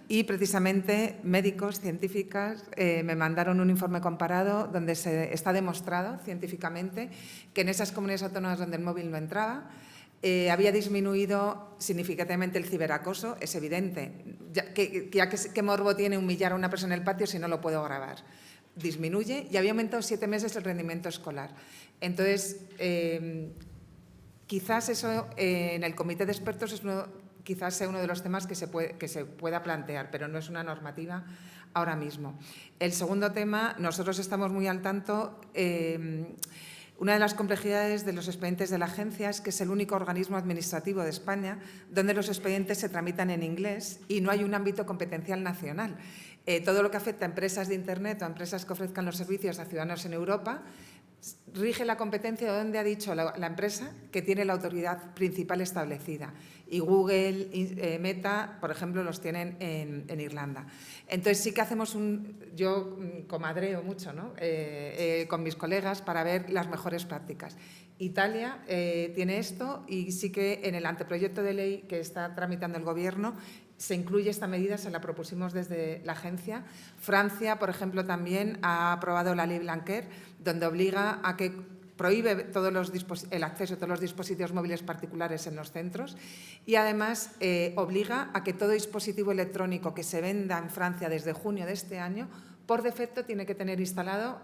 y precisamente médicos, científicas, me mandaron un informe comparado donde está demostrado científicamente que en esas comunidades autónomas donde el móvil no entraba había disminuido significativamente el ciberacoso, es evidente. ¿Qué morbo tiene humillar a una persona en el patio si no lo puedo grabar? Disminuye y había aumentado 7 meses el rendimiento escolar. Entonces, quizás eso en el comité de expertos quizás sea uno de los temas que se pueda plantear, pero no es una normativa ahora mismo. El segundo tema, nosotros estamos muy al tanto. Una de las complejidades de los expedientes de la agencia es que es el único organismo administrativo de España donde los expedientes se tramitan en inglés y no hay un ámbito competencial nacional. Todo lo que afecta a empresas de Internet o a empresas que ofrezcan los servicios a ciudadanos en Europa rige la competencia de donde ha dicho la empresa que tiene la autoridad principal establecida. Y Google, Meta, por ejemplo, los tienen en Irlanda. Entonces sí que hacemos yo comadreo mucho, ¿no? Con mis colegas para ver las mejores prácticas. Italia tiene esto y sí que en el anteproyecto de ley que está tramitando el Gobierno se incluye esta medida, se la propusimos desde la agencia. Francia, por ejemplo, también ha aprobado la ley Blanquer, donde obliga a que prohíbe el acceso a todos los dispositivos móviles particulares en los centros y además obliga a que todo dispositivo electrónico que se venda en Francia desde junio de este año, por defecto tiene que tener instalado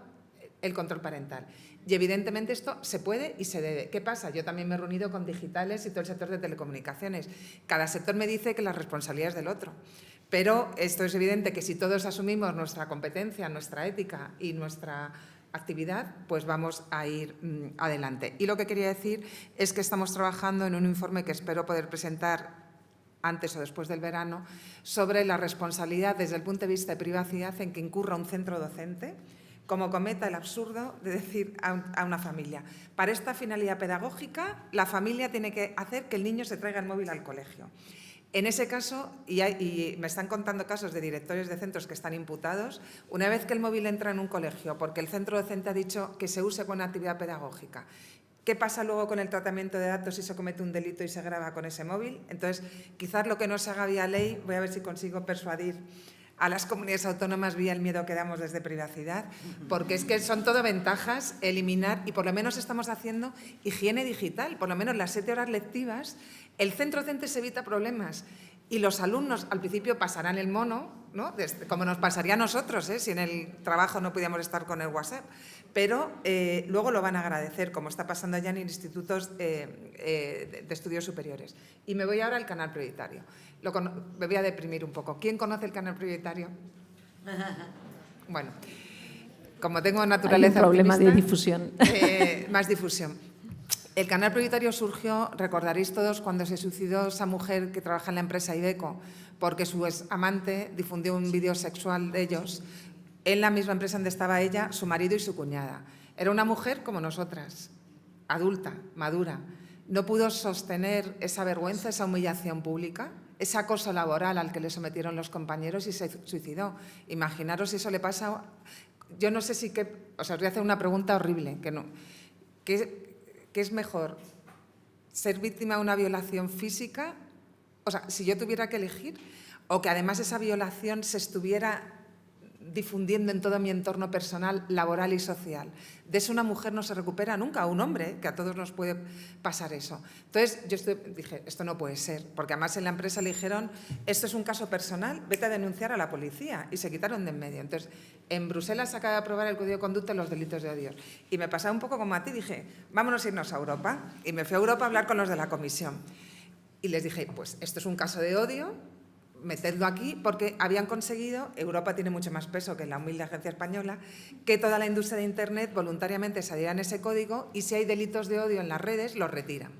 el control parental. Y evidentemente esto se puede y se debe. ¿Qué pasa? Yo también me he reunido con digitales y todo el sector de telecomunicaciones. Cada sector me dice que la responsabilidad es del otro. Pero esto es evidente que si todos asumimos nuestra competencia, nuestra ética y nuestra actividad, pues vamos a ir adelante. Y lo que quería decir es que estamos trabajando en un informe que espero poder presentar antes o después del verano sobre la responsabilidad desde el punto de vista de privacidad en que incurra un centro docente como cometa el absurdo de decir a una familia, para esta finalidad pedagógica, la familia tiene que hacer que el niño se traiga el móvil al colegio. En ese caso, y me están contando casos de directores de centros que están imputados, una vez que el móvil entra en un colegio, porque el centro docente ha dicho que se use con actividad pedagógica, ¿Qué pasa luego con el tratamiento de datos si se comete un delito y se graba con ese móvil? Entonces, quizás lo que no se haga vía ley, voy a ver si consigo persuadir a las comunidades autónomas vía el miedo que damos desde privacidad, porque es que son todo ventajas eliminar, y por lo menos estamos haciendo higiene digital, por lo menos las 7 horas lectivas, el centro docente se evita problemas. Y los alumnos al principio pasarán el mono, ¿no? Como nos pasaría a nosotros, si en el trabajo no pudiéramos estar con el WhatsApp, pero luego lo van a agradecer, como está pasando ya en institutos de estudios superiores. Y me voy ahora al canal prioritario. Me voy a deprimir un poco. ¿Quién conoce el canal prioritario? Bueno, como tengo naturaleza Hay un problema optimista, de difusión. Más difusión. El canal prioritario surgió, recordaréis todos, cuando se suicidó esa mujer que trabaja en la empresa Iveco, porque su amante difundió un vídeo sexual de ellos en la misma empresa donde estaba ella, su marido y su cuñada. Era una mujer como nosotras, adulta, madura. No pudo sostener esa vergüenza, esa humillación pública, ese acoso laboral al que le sometieron los compañeros y se suicidó. Imaginaros si eso le pasa. Yo no sé si os voy a hacer una pregunta horrible, ¿qué es mejor? ¿Ser víctima de una violación física? O sea, si yo tuviera que elegir, o que además esa violación se estuviera difundiendo en todo mi entorno personal, laboral y social. De eso una mujer no se recupera nunca, un hombre, que a todos nos puede pasar eso. Entonces yo dije, esto no puede ser, porque además en la empresa le dijeron, esto es un caso personal, vete a denunciar a la policía, y se quitaron de en medio. Entonces, en Bruselas se acaba de aprobar el Código de Conducta de los delitos de odio. Y me pasaba un poco como a ti, dije, vámonos a irnos a Europa. Y me fui a Europa a hablar con los de la Comisión. Y les dije, pues esto es un caso de odio, metedlo aquí, porque habían conseguido, Europa tiene mucho más peso que la humilde agencia española, que toda la industria de Internet voluntariamente saliera en ese código y si hay delitos de odio en las redes, los retiran.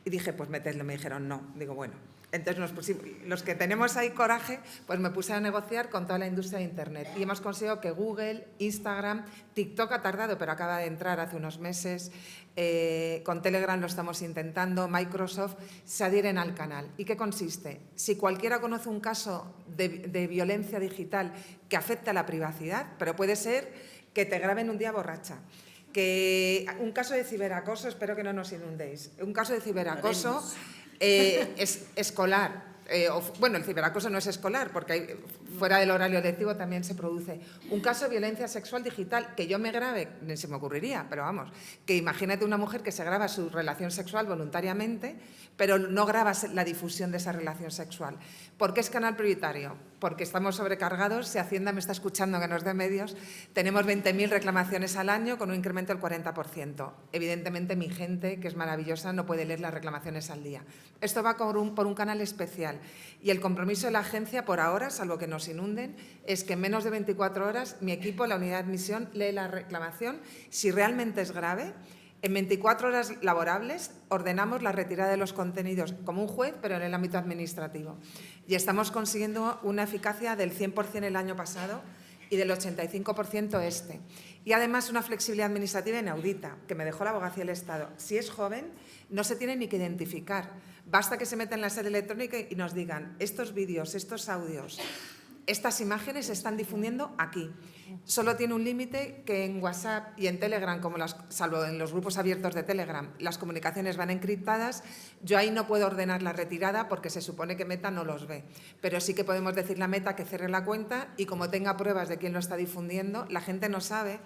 Y dije, pues metedlo. Me dijeron, no. Digo, bueno. Entonces, los que tenemos ahí coraje, pues me puse a negociar con toda la industria de Internet. Y hemos conseguido que Google, Instagram, TikTok ha tardado, pero acaba de entrar hace unos meses, con Telegram lo estamos intentando, Microsoft, se adhieren al canal. ¿Y qué consiste? Si cualquiera conoce un caso de violencia digital que afecta a la privacidad, pero puede ser que te graben un día borracha, que un caso de ciberacoso, espero que no nos inundéis, un caso de ciberacoso es escolar. Bueno, el ciberacoso no es escolar, porque fuera del horario lectivo también se produce. Un caso de violencia sexual digital, que yo me grabe, ni se me ocurriría, pero vamos, que imagínate una mujer que se graba su relación sexual voluntariamente, pero no graba la difusión de esa relación sexual. ¿Por qué es canal prioritario? Porque estamos sobrecargados. Si Hacienda me está escuchando, que nos dé medios, tenemos 20.000 reclamaciones al año con un incremento del 40%. Evidentemente, mi gente, que es maravillosa, no puede leer las reclamaciones al día. Esto va por un canal especial. Y el compromiso de la agencia, por ahora, salvo que nos inunden, es que en menos de 24 horas mi equipo, la unidad de admisión, lee la reclamación. Si realmente es grave, en 24 horas laborables ordenamos la retirada de los contenidos como un juez, pero en el ámbito administrativo. Y estamos consiguiendo una eficacia del 100% el año pasado y del 85% este. Y además una flexibilidad administrativa inaudita, que me dejó la Abogacía del Estado. Si es joven, no se tiene ni que identificar. Basta que se meta en la sede electrónica y nos digan, estos vídeos, estos audios, estas imágenes se están difundiendo aquí. Solo tiene un límite, que en WhatsApp y en Telegram, salvo en los grupos abiertos de Telegram, las comunicaciones van encriptadas. Yo ahí no puedo ordenar la retirada porque se supone que Meta no los ve. Pero sí que podemos decirle a Meta que cierre la cuenta y como tenga pruebas de quién lo está difundiendo, la gente no sabe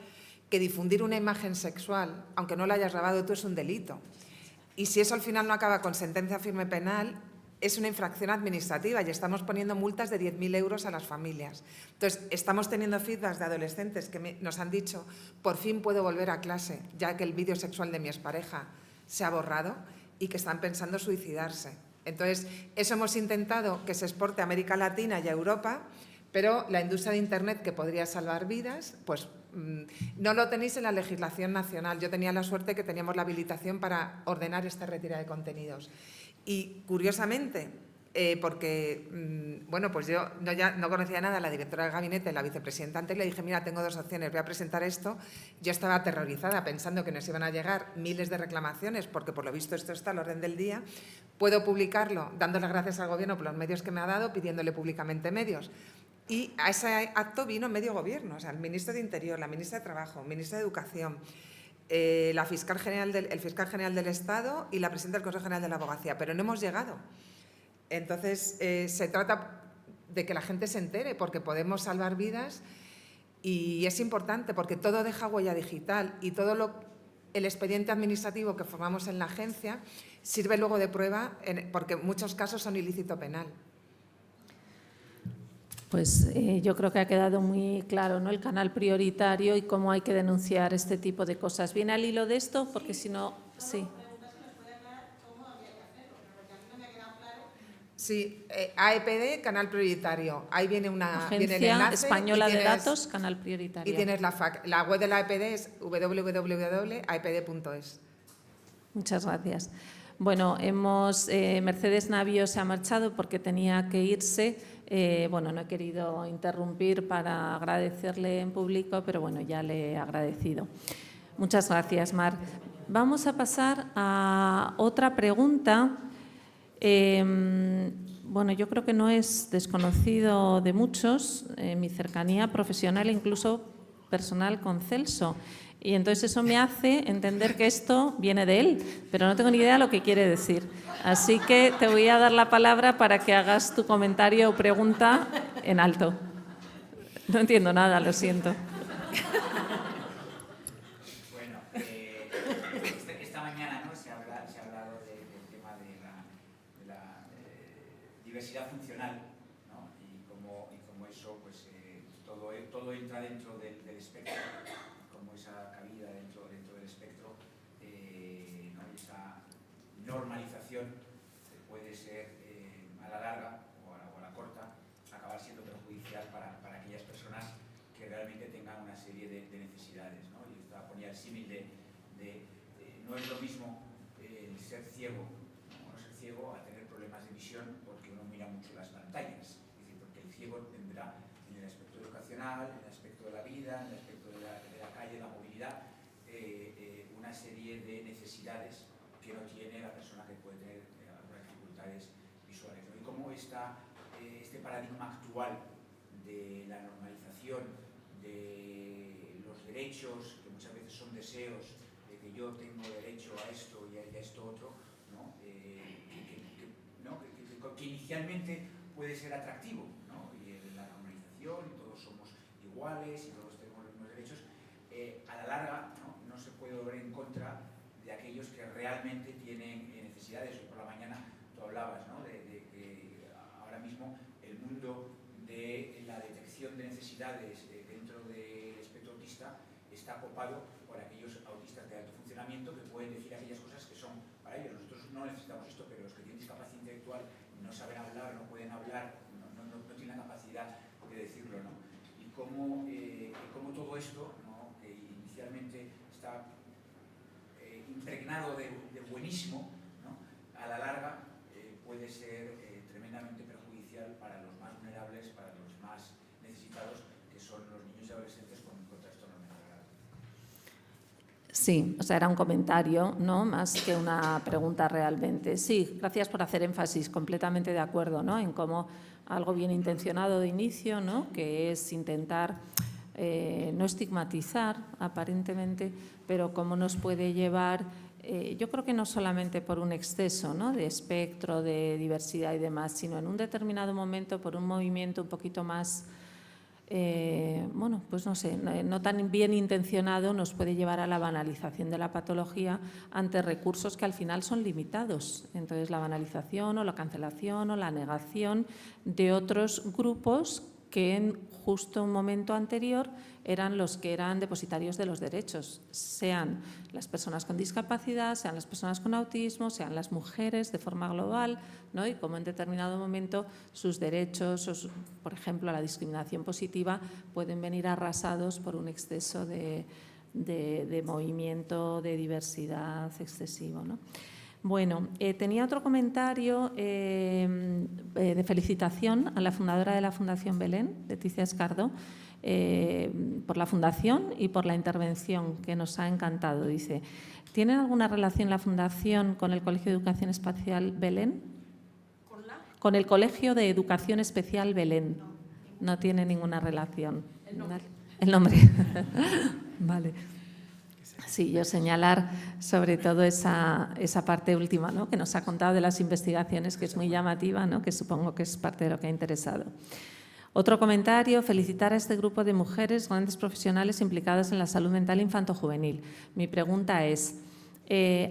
que difundir una imagen sexual, aunque no la hayas grabado tú, es un delito. Y si eso al final no acaba con sentencia firme penal, es una infracción administrativa y estamos poniendo multas de 10.000 euros a las familias. Entonces, estamos teniendo feedbacks de adolescentes que nos han dicho, por fin puedo volver a clase, ya que el vídeo sexual de mi expareja se ha borrado, y que están pensando suicidarse. Entonces, eso hemos intentado que se exporte a América Latina y a Europa, pero la industria de Internet, que podría salvar vidas, pues no lo tenéis en la legislación nacional. Yo tenía la suerte que teníamos la habilitación para ordenar esta retirada de contenidos. Y curiosamente, porque bueno, pues yo no conocía nada a la directora del gabinete, la vicepresidenta antes, le dije, mira, tengo dos opciones, voy a presentar esto. Yo estaba aterrorizada pensando que nos iban a llegar miles de reclamaciones, porque por lo visto esto está al orden del día. Puedo publicarlo dando las gracias al Gobierno por los medios que me ha dado, pidiéndole públicamente medios. Y a ese acto vino medio Gobierno, o sea, el ministro de Interior, la ministra de Trabajo, el ministro de Educación, el fiscal general del Estado y la presidenta del Consejo General de la Abogacía, pero no hemos llegado. Entonces, se trata de que la gente se entere, porque podemos salvar vidas y es importante porque todo deja huella digital y todo el expediente administrativo que formamos en la agencia sirve luego de prueba, porque en muchos casos son ilícito penal. Pues yo creo que ha quedado muy claro, ¿no?, el canal prioritario y cómo hay que denunciar este tipo de cosas. ¿Viene al hilo de esto? Porque si no, sí. Sí, AEPD, canal prioritario. Ahí viene el Agencia enlace Española de Datos, canal prioritario. Y tienes la web de la AEPD es www.aepd.es. Muchas gracias. Bueno, Mercedes Navio se ha marchado porque tenía que irse. Bueno, no he querido interrumpir para agradecerle en público, pero bueno, ya le he agradecido. Muchas gracias, Mar. Vamos a pasar a otra pregunta. Bueno, yo creo que no es desconocido de muchos, mi cercanía profesional e incluso personal con Celso. Y entonces eso me hace entender que esto viene de él, pero no tengo ni idea de lo que quiere decir. Así que te voy a dar la palabra para que hagas tu comentario o pregunta en alto. No entiendo nada, lo siento. Bueno, esta mañana, ¿no?, se ha hablado del tema de la diversidad funcional, ¿no?, y cómo eso, pues, todo entra dentro del espectro, como esa cabida dentro del espectro, ¿no?, y esa normalización puede ser a la larga o a la corta acabar siendo perjudicial para aquellas personas que realmente tengan una serie de necesidades, ¿no? Y ponía el símil no es lo mismo el ser ciego o no ser ciego a tener problemas de visión porque uno mira mucho las pantallas. Es decir, porque el ciego tendrá en el aspecto educacional, en el aspecto de la vida, en el aspecto de la calle, la movilidad, una serie de necesidades que no tiene la persona que puede tener algunas dificultades visuales, ¿no? Y cómo está este paradigma actual de la normalización de los derechos, que muchas veces son deseos, de que yo tengo derecho a esto y a esto otro, ¿no? Que inicialmente puede ser atractivo, ¿no? Y la normalización, y todos somos iguales y todos tenemos los mismos derechos, a la larga no se puede volver en contra de aquellos que realmente tienen necesidades. Hoy por la mañana tú hablabas, ¿no?, de que ahora mismo el mundo de la detección de necesidades dentro del espectro autista está copado por aquellos autistas de alto funcionamiento que pueden decir aquellas cosas que son para ellos. Nosotros no necesitamos esto, pero los que tienen discapacidad intelectual no saben hablar, no pueden hablar, no tienen la capacidad de decirlo, ¿no? Y cómo todo esto, ¿no?, que inicialmente está impregnado de buenísimo, ¿no?, a la larga puede ser tremendamente perjudicial para los más vulnerables, para los más necesitados, que son los niños y adolescentes con trastorno mental grave. Sí, o sea, era un comentario, ¿no?, más que una pregunta realmente. Sí, gracias por hacer énfasis, completamente de acuerdo, ¿no?, en cómo algo bien intencionado de inicio, ¿no?, que es intentar no estigmatizar aparentemente, pero cómo nos puede llevar, yo creo que no solamente por un exceso, ¿no?, de espectro, de diversidad y demás, sino en un determinado momento por un movimiento un poquito más, bueno, pues no sé, no tan bien intencionado, nos puede llevar a la banalización de la patología ante recursos que al final son limitados. Entonces, la banalización o la cancelación o la negación de otros grupos que en justo un momento anterior eran los que eran depositarios de los derechos, sean las personas con discapacidad, sean las personas con autismo, sean las mujeres de forma global, ¿no? Y como en determinado momento sus derechos, por ejemplo, la discriminación positiva, pueden venir arrasados por un exceso de movimiento, de diversidad excesivo, ¿no? Bueno, tenía otro comentario de felicitación a la fundadora de la Fundación Belén, Leticia Escardo, por la fundación y por la intervención que nos ha encantado. Dice, ¿tienen alguna relación la Fundación con el Colegio de Educación Especial Belén? Con el Colegio de Educación Especial Belén. No tiene ninguna relación. El nombre. Vale. Sí, yo señalar sobre todo esa parte última, ¿no?, que nos ha contado de las investigaciones, que es muy llamativa, ¿no?, que supongo que es parte de lo que ha interesado. Otro comentario: felicitar a este grupo de mujeres, grandes profesionales implicadas en la salud mental infanto-juvenil. Mi pregunta es,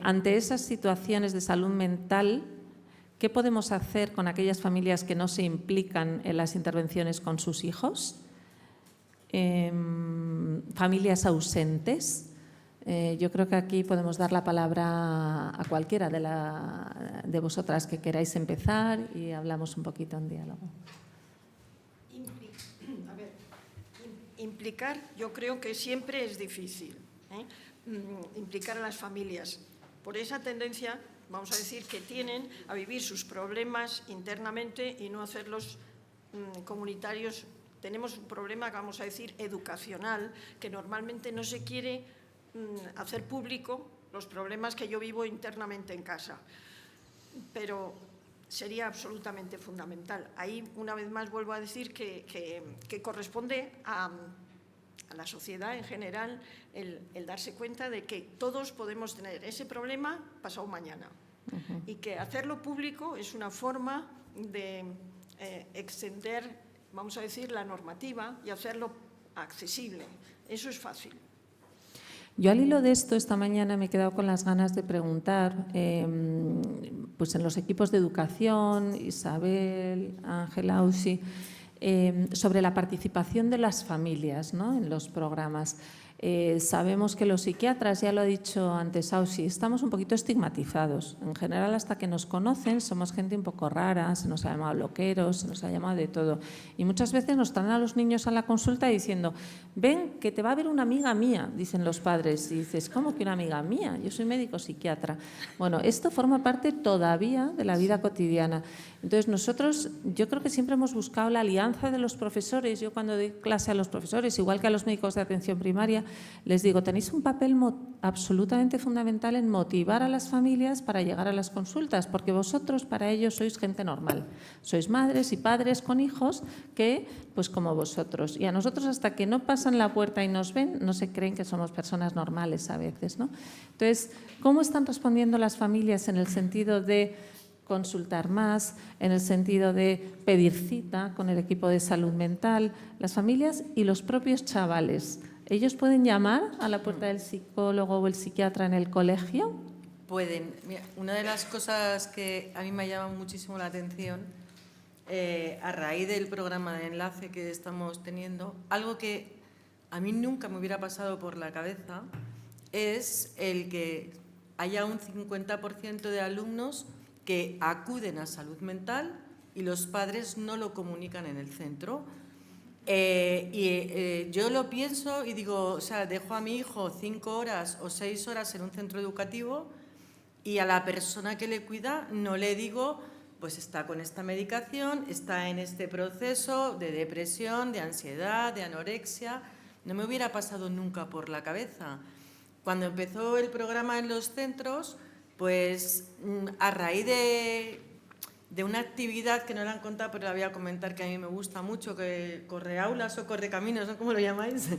ante esas situaciones de salud mental, ¿qué podemos hacer con aquellas familias que no se implican en las intervenciones con sus hijos? Familias ausentes. Yo creo que aquí podemos dar la palabra a cualquiera de vosotras que queráis empezar y hablamos un poquito en diálogo. Implicar, yo creo que siempre es difícil, implicar a las familias por esa tendencia, vamos a decir, que tienen a vivir sus problemas internamente y no hacerlos comunitarios. Tenemos un problema, vamos a decir, educacional, que normalmente no se quiere hacer público los problemas que yo vivo internamente en casa, pero sería absolutamente fundamental. Ahí, una vez más, vuelvo a decir que corresponde a la sociedad en general el darse cuenta de que todos podemos tener ese problema pasado mañana y que hacerlo público es una forma de extender, vamos a decir, la normativa y hacerlo accesible. Eso es fácil. Yo al hilo de esto, esta mañana me he quedado con las ganas de preguntar, pues en los equipos de educación, Isabel, Ángela, Ausi, sobre la participación de las familias, ¿no?, en los programas. Sabemos que los psiquiatras, ya lo ha dicho antes Ausi, estamos un poquito estigmatizados. En general, hasta que nos conocen, somos gente un poco rara, se nos ha llamado loqueros, se nos ha llamado de todo. Y muchas veces nos traen a los niños a la consulta diciendo, ven, que te va a ver una amiga mía, dicen los padres. Y dices, ¿cómo que una amiga mía? Yo soy médico psiquiatra. Bueno, esto forma parte todavía de la vida cotidiana. Entonces, nosotros, yo creo que siempre hemos buscado la alianza de los profesores. Yo cuando doy clase a los profesores, igual que a los médicos de atención primaria, les digo, tenéis un papel absolutamente fundamental en motivar a las familias para llegar a las consultas, porque vosotros para ellos sois gente normal. Sois madres y padres con hijos que, pues como vosotros. Y a nosotros, hasta que no pasan la puerta y nos ven, no se creen que somos personas normales a veces, ¿no? Entonces, ¿cómo están respondiendo las familias en el sentido de consultar más, en el sentido de pedir cita con el equipo de salud mental, las familias y los propios chavales? ¿Ellos pueden llamar a la puerta del psicólogo o el psiquiatra en el colegio? Pueden. Mira, una de las cosas que a mí me llama muchísimo la atención, a raíz del programa de enlace que estamos teniendo, algo que a mí nunca me hubiera pasado por la cabeza es el que haya un 50% de alumnos que acuden a salud mental y los padres no lo comunican en el centro. Yo lo pienso y digo, o sea, dejo a mi hijo 5 horas o 6 horas en un centro educativo y a la persona que le cuida no le digo, pues está con esta medicación, está en este proceso de depresión, de ansiedad, de anorexia. No me hubiera pasado nunca por la cabeza. Cuando empezó el programa en los centros, pues a raíz de una actividad que no la han contado, pero la voy a comentar, que a mí me gusta mucho, que corre aulas o corre caminos, ¿no? ¿Cómo lo llamáis?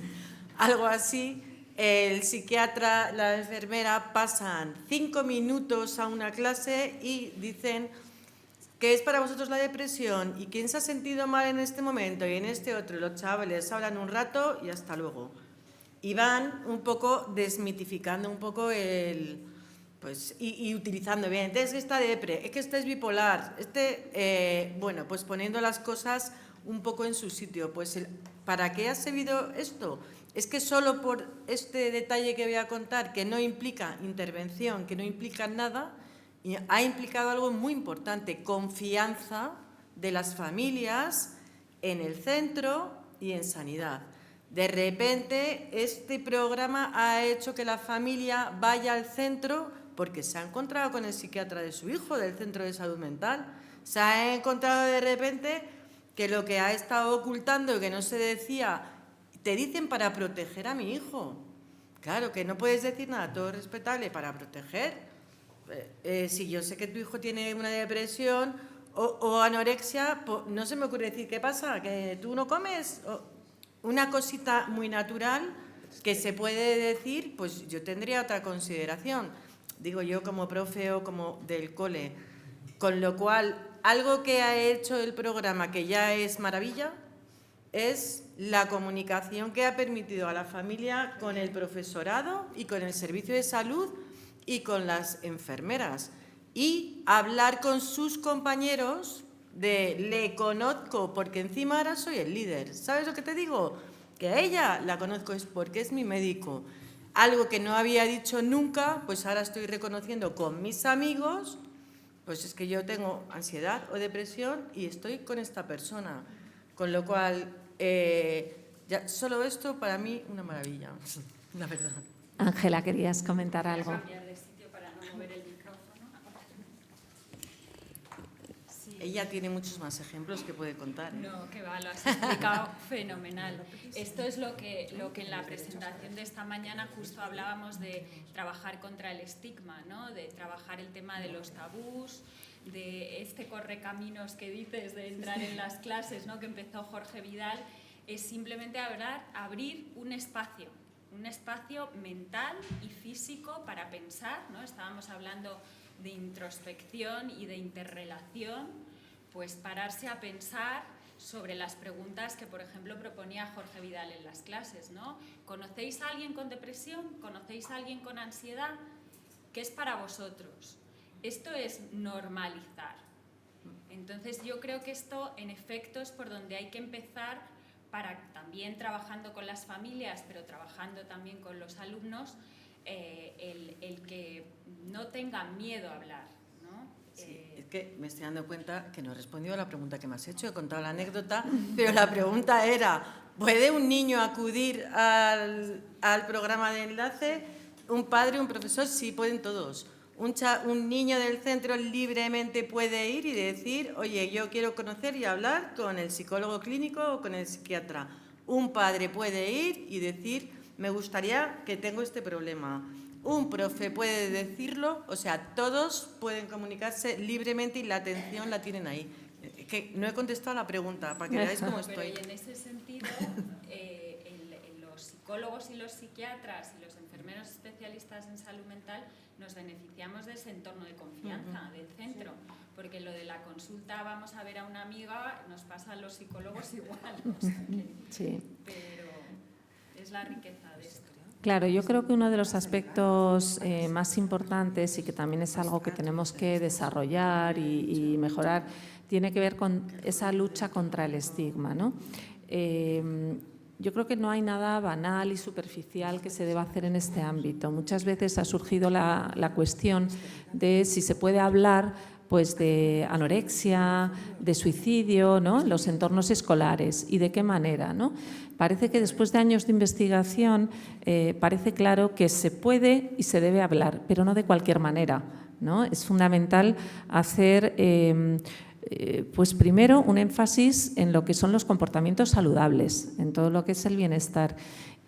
Algo así. El psiquiatra, la enfermera pasan 5 minutos a una clase y dicen ¿qué es para vosotros la depresión? ¿Y quién se ha sentido mal en este momento y en este otro? Y los chavales hablan un rato y hasta luego. Y van un poco desmitificando un poco y utilizando bien, entonces esta depre, es que este es bipolar, bueno, pues poniendo las cosas un poco en su sitio. Pues ¿para qué ha servido esto? Es que solo por este detalle que voy a contar, que no implica intervención, que no implica nada, ha implicado algo muy importante, confianza de las familias en el centro y en sanidad. De repente, este programa ha hecho que la familia vaya al centro porque se ha encontrado con el psiquiatra de su hijo, del centro de salud mental. Se ha encontrado de repente que lo que ha estado ocultando y que no se decía, te dicen para proteger a mi hijo. Claro, que no puedes decir nada, todo es respetable para proteger. Si yo sé que tu hijo tiene una depresión o anorexia, pues no se me ocurre decir, ¿qué pasa? ¿Que tú no comes? Una cosita muy natural que se puede decir, pues yo tendría otra consideración, digo yo como profe o como del cole, con lo cual algo que ha hecho el programa que ya es maravilla es la comunicación que ha permitido a la familia con el profesorado y con el servicio de salud y con las enfermeras, y hablar con sus compañeros de le conozco porque encima ahora soy el líder. ¿Sabes lo que te digo? Que a ella la conozco es porque es mi médico. Algo que no había dicho nunca, pues ahora estoy reconociendo con mis amigos, pues es que yo tengo ansiedad o depresión y estoy con esta persona. Con lo cual, ya solo esto para mí una maravilla, la verdad. Ángela, ¿querías comentar algo? Ella tiene muchos más ejemplos que puede contar. No, que va, lo has explicado fenomenal. Esto es lo que en la presentación de esta mañana justo hablábamos de trabajar contra el estigma, ¿no? De trabajar el tema de los tabús, de este correcaminos que dices de entrar en las clases, ¿no? Que empezó Jorge Vidal, es simplemente abrir un espacio mental y físico para pensar, ¿no? Estábamos hablando de introspección y de interrelación, pues pararse a pensar sobre las preguntas que, por ejemplo, proponía Jorge Vidal en las clases, ¿no? ¿Conocéis a alguien con depresión? ¿Conocéis a alguien con ansiedad? ¿Qué es para vosotros? Esto es normalizar. Entonces yo creo que esto en efecto es por donde hay que empezar, para también trabajando con las familias, pero trabajando también con los alumnos, el que no tengan miedo a hablar, ¿no? Sí, es que me estoy dando cuenta que no he respondido a la pregunta que me has hecho, he contado la anécdota, pero la pregunta era, ¿puede un niño acudir al programa de enlace? ¿Un padre, un profesor? Sí, pueden todos. Un niño del centro libremente puede ir y decir, oye, yo quiero conocer y hablar con el psicólogo clínico o con el psiquiatra. Un padre puede ir y decir, me gustaría que tengo este problema. Un profe puede decirlo, o sea, todos pueden comunicarse libremente y la atención la tienen ahí. Que no he contestado a la pregunta, para que veáis cómo estoy. Pero y en ese sentido, los psicólogos y los psiquiatras y los enfermeros especialistas en salud mental nos beneficiamos de ese entorno de confianza del centro, porque lo de la consulta, vamos a ver a una amiga, nos pasa a los psicólogos igual, o sea que, Sí. pero es la riqueza de esto. Claro, yo creo que uno de los aspectos más importantes y que también es algo que tenemos que desarrollar y mejorar tiene que ver con esa lucha contra el estigma, ¿no? Yo creo que no hay nada banal y superficial que se deba hacer en este ámbito. Muchas veces ha surgido la cuestión de si se puede hablar pues de anorexia, de suicidio, ¿no? En los entornos escolares y de qué manera, ¿no? Parece que después de años de investigación parece claro que se puede y se debe hablar, pero no de cualquier manera, ¿no? Es fundamental hacer pues primero un énfasis en lo que son los comportamientos saludables, en todo lo que es el bienestar.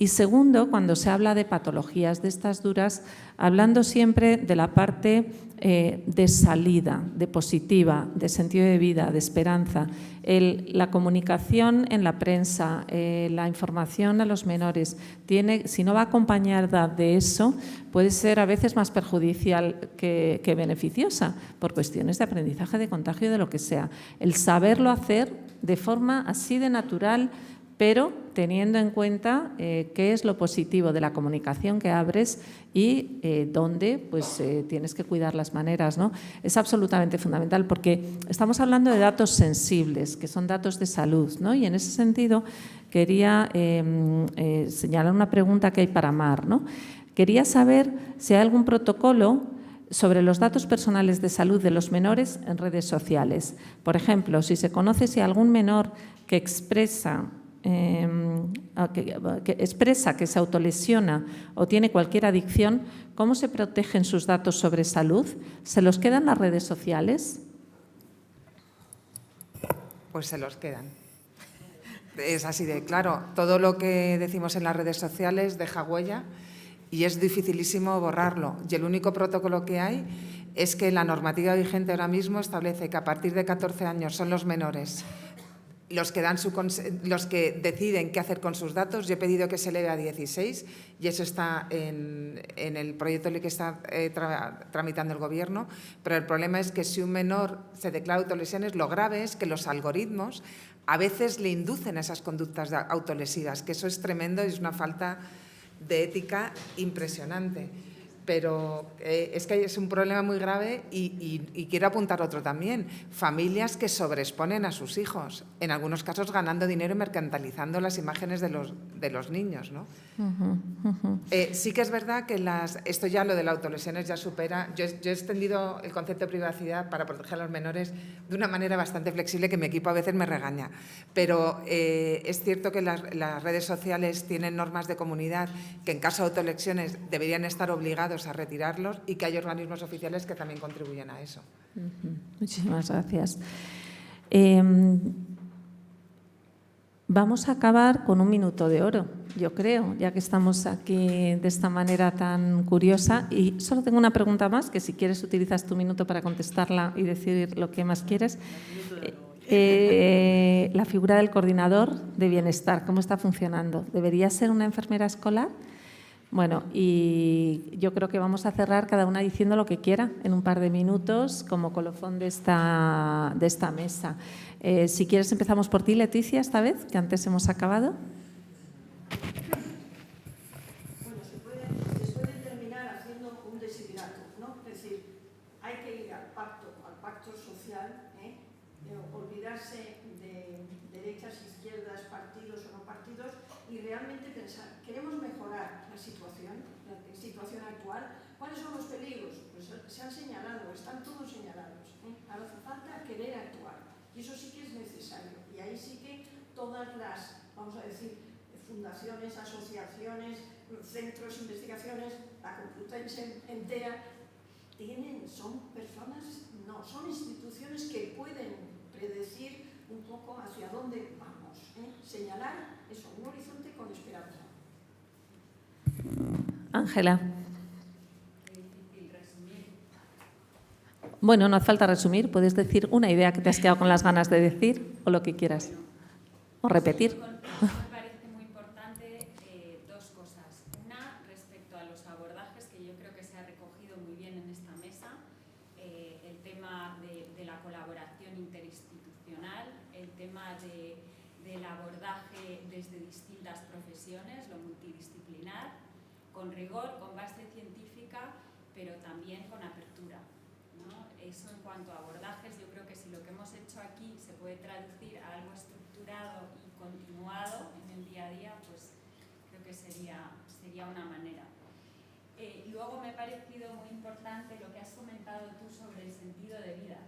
Y segundo, cuando se habla de patologías de estas duras, hablando siempre de la parte de salida, de positiva, de sentido de vida, de esperanza. La comunicación en la prensa, la información a los menores, si no va acompañada de eso, puede ser a veces más perjudicial que beneficiosa por cuestiones de aprendizaje, de contagio, de lo que sea. El saberlo hacer de forma así de natural, pero teniendo en cuenta qué es lo positivo de la comunicación que abres y dónde pues, tienes que cuidar las maneras, ¿no? Es absolutamente fundamental porque estamos hablando de datos sensibles, que son datos de salud, ¿no? Y en ese sentido quería señalar una pregunta que hay para Mar, ¿no? Quería saber si hay algún protocolo sobre los datos personales de salud de los menores en redes sociales. Por ejemplo, si se conoce si algún menor que expresa que se autolesiona o tiene cualquier adicción, ¿cómo se protegen sus datos sobre salud? ¿Se los quedan las redes sociales? Pues se los quedan. Es así de claro. Todo lo que decimos en las redes sociales deja huella y es dificilísimo borrarlo. Y el único protocolo que hay es que la normativa vigente ahora mismo establece que a partir de 14 años son los menores los que deciden qué hacer con sus datos. Yo he pedido que se eleve a 16 y eso está en el proyecto de ley que está tramitando el Gobierno, pero el problema es que si un menor se declara autolesiones, lo grave es que los algoritmos a veces le inducen a esas conductas autolesivas, que eso es tremendo y es una falta de ética impresionante. Pero es que es un problema muy grave y quiero apuntar otro también. Familias que sobreexponen a sus hijos, en algunos casos ganando dinero y mercantilizando las imágenes de los niños, ¿no? Sí que es verdad que esto ya, lo de las autolesiones ya supera. Yo he extendido el concepto de privacidad para proteger a los menores de una manera bastante flexible, que mi equipo a veces me regaña. Pero es cierto que las redes sociales tienen normas de comunidad que en caso de autolesiones deberían estar obligados a retirarlos y que hay organismos oficiales que también contribuyen a eso. Muchísimas gracias. Vamos a acabar con 1 minuto de oro, yo creo, ya que estamos aquí de esta manera tan curiosa. Y solo tengo una pregunta más, que si quieres utilizas tu minuto para contestarla y decir lo que más quieres. La figura del coordinador de bienestar, ¿cómo está funcionando? ¿Debería ser una enfermera escolar? Bueno, y yo creo que vamos a cerrar cada una diciendo lo que quiera en un par de minutos como colofón de esta mesa. Si quieres empezamos por ti, Leticia, esta vez, que antes hemos acabado. Bueno, se puede terminar haciendo un desiderato, ¿no? Es decir, hay que ir al pacto social, olvidarse de derechas, izquierdas, partidos o no partidos, y realmente pensar, ¿queremos mejorar la situación actual? ¿Cuáles son los peligros? Pues se han señalado, están todos señalados. Ahora hace falta querer actuar, y eso sí que es necesario. Y ahí sí que todas las, vamos a decir, fundaciones, asociaciones, centros, investigaciones, la Complutense entera, son personas, no, son instituciones que pueden predecir un poco hacia dónde vamos. Señalar eso, un horizonte con esperanza. Ángela. Bueno, no hace falta resumir, puedes decir una idea que te has quedado con las ganas de decir o lo que quieras, o repetir. Me parece muy importante dos cosas. Una, respecto a los abordajes, que yo creo que se ha recogido muy bien en esta mesa, el tema de la colaboración interinstitucional, el tema del abordaje desde distintas profesiones, lo multidisciplinar, con rigor, con base científica, pero también con apertura, ¿no? Eso en cuanto a abordajes, yo creo que si lo que hemos hecho aquí se puede traducir a algo estructurado y continuado en el día a día, pues creo que sería una manera. Luego me ha parecido muy importante lo que has comentado tú sobre el sentido de vida.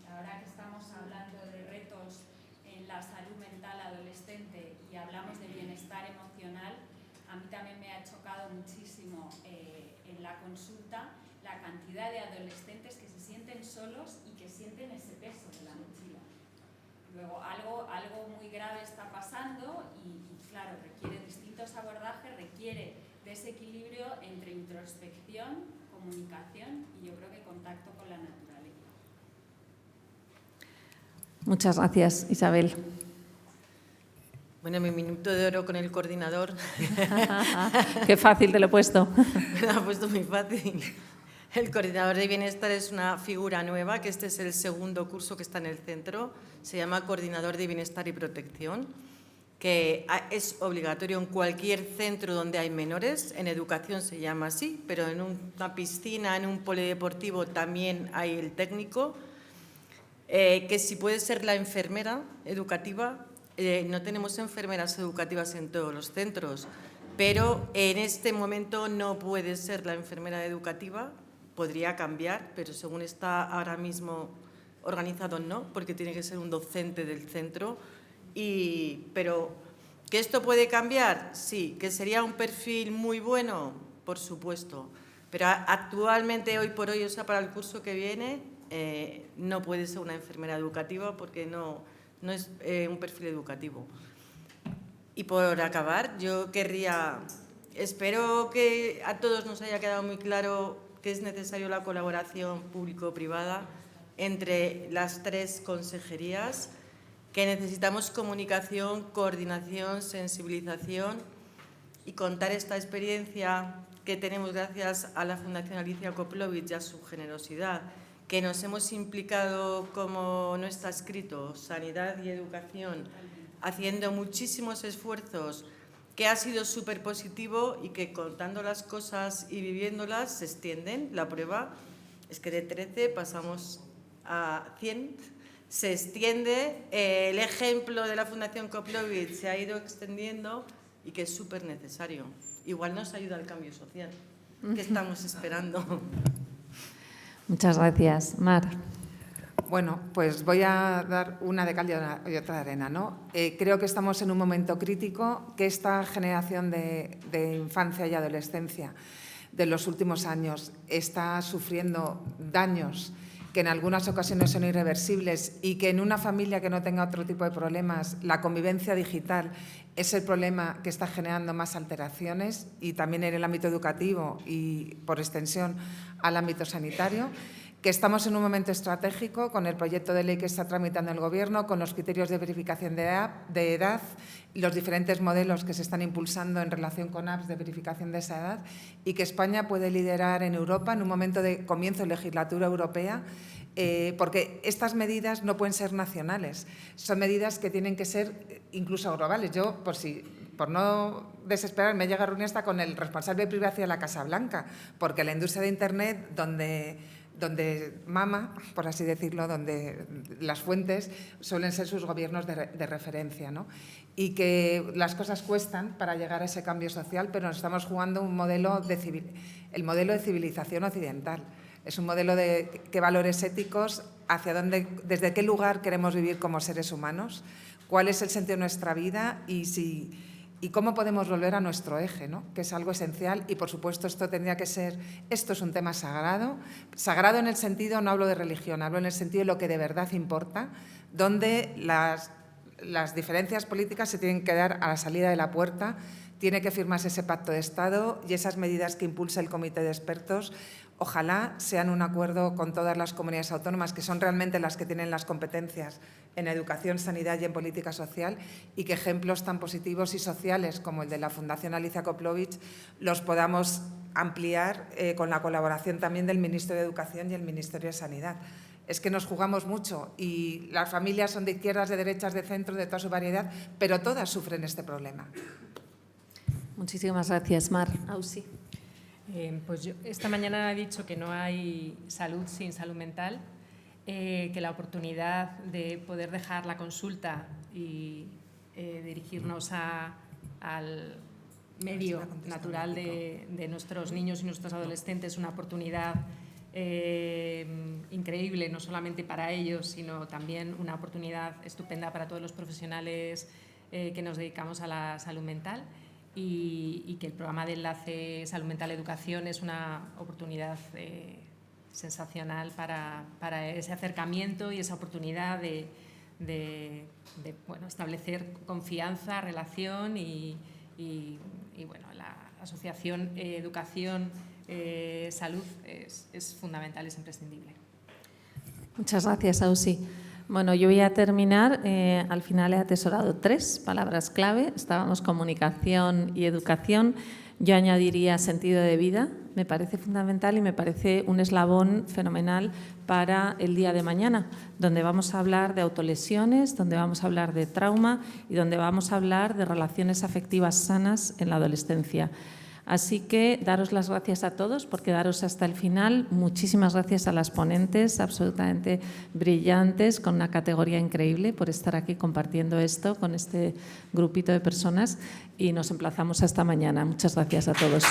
Ahora que estamos hablando de retos en la salud mental adolescente y hablamos de bienestar emocional, a mí también me ha chocado muchísimo en la consulta la cantidad de adolescentes que se sienten solos y que sienten ese peso de la mochila. Luego, algo muy grave está pasando y claro, requiere distintos abordajes, requiere de ese equilibrio entre introspección, comunicación y yo creo que contacto con la naturaleza. Muchas gracias, Isabel. Bueno, mi minuto de oro con el coordinador. Qué fácil te lo he puesto. Me lo ha puesto muy fácil. El coordinador de bienestar es una figura nueva, que este es el segundo curso que está en el centro. Se llama Coordinador de Bienestar y Protección, que es obligatorio en cualquier centro donde hay menores. En educación se llama así, pero en una piscina, en un polideportivo también hay el técnico. Que si puede ser la enfermera educativa. No tenemos enfermeras educativas en todos los centros, pero en este momento no puede ser la enfermera educativa. Podría cambiar, pero según está ahora mismo organizado no, porque tiene que ser un docente del centro. Pero ¿que esto puede cambiar? Sí. ¿Que sería un perfil muy bueno? Por supuesto. Pero actualmente, hoy por hoy, o sea, para el curso que viene, no puede ser una enfermera educativa porque no es un perfil educativo. Y por acabar, yo espero que a todos nos haya quedado muy claro que es necesario la colaboración público-privada entre las 3 consejerías, que necesitamos comunicación, coordinación, sensibilización y contar esta experiencia que tenemos gracias a la Fundación Alicia Koplovich y a su generosidad, que nos hemos implicado, como no está escrito, sanidad y educación, haciendo muchísimos esfuerzos, que ha sido súper positivo y que contando las cosas y viviéndolas se extienden. La prueba es que de 13 pasamos a 100, se extiende, el ejemplo de la Fundación Koplovich se ha ido extendiendo y que es súper necesario. Igual nos ayuda al cambio social, que estamos esperando. Muchas gracias. Mar. Bueno, pues voy a dar una de cal y otra de arena, ¿no? Creo que estamos en un momento crítico, que esta generación de infancia y adolescencia de los últimos años está sufriendo daños que en algunas ocasiones son irreversibles y que en una familia que no tenga otro tipo de problemas, la convivencia digital es el problema que está generando más alteraciones, y también en el ámbito educativo y, por extensión, al ámbito sanitario, que estamos en un momento estratégico con el proyecto de ley que está tramitando el Gobierno, con los criterios de verificación de edad y los diferentes modelos que se están impulsando en relación con apps de verificación de esa edad, y que España puede liderar en Europa en un momento de comienzo de legislatura europea, porque estas medidas no pueden ser nacionales, son medidas que tienen que ser incluso globales. Yo, por no desesperar, me llega a reunir hasta con el responsable de privacidad de la Casa Blanca, porque la industria de Internet, donde mama, por así decirlo, donde las fuentes suelen ser sus gobiernos de referencia, ¿no? Y que las cosas cuestan para llegar a ese cambio social, pero nos estamos jugando el modelo de civilización occidental. Es un modelo de qué valores éticos, desde qué lugar queremos vivir como seres humanos, cuál es el sentido de nuestra vida y cómo podemos volver a nuestro eje, ¿no? Que es algo esencial. Y, por supuesto, esto es un tema sagrado. Sagrado en el sentido, no hablo de religión, hablo en el sentido de lo que de verdad importa, donde las diferencias políticas se tienen que dar a la salida de la puerta, tiene que firmarse ese pacto de Estado y esas medidas que impulsa el Comité de Expertos, ojalá sean un acuerdo con todas las comunidades autónomas, que son realmente las que tienen las competencias en educación, sanidad y en política social, y que ejemplos tan positivos y sociales como el de la Fundación Alicia Koplovich los podamos ampliar con la colaboración también del Ministerio de Educación y el Ministerio de Sanidad. Es que nos jugamos mucho y las familias son de izquierdas, de derechas, de centro, de toda su variedad, pero todas sufren este problema. Muchísimas gracias, Mar. Ausi. Pues yo esta mañana he dicho que no hay salud sin salud mental, que la oportunidad de poder dejar la consulta y dirigirnos al medio natural de nuestros niños y nuestros adolescentes es una oportunidad increíble, no solamente para ellos, sino también una oportunidad estupenda para todos los profesionales que nos dedicamos a la salud mental. Y que el programa de enlace Salud Mental Educación es una oportunidad sensacional para ese acercamiento y esa oportunidad de establecer confianza, relación y bueno, la asociación Educación Salud es fundamental, es imprescindible. Muchas gracias, Ausi. Bueno, yo voy a terminar. Al final he atesorado 3 palabras clave. Estábamos comunicación y educación. Yo añadiría sentido de vida. Me parece fundamental y me parece un eslabón fenomenal para el día de mañana, donde vamos a hablar de autolesiones, donde vamos a hablar de trauma y donde vamos a hablar de relaciones afectivas sanas en la adolescencia. Así que daros las gracias a todos por quedaros hasta el final. Muchísimas gracias a las ponentes, absolutamente brillantes, con una categoría increíble, por estar aquí compartiendo esto con este grupito de personas, y nos emplazamos hasta mañana. Muchas gracias a todos.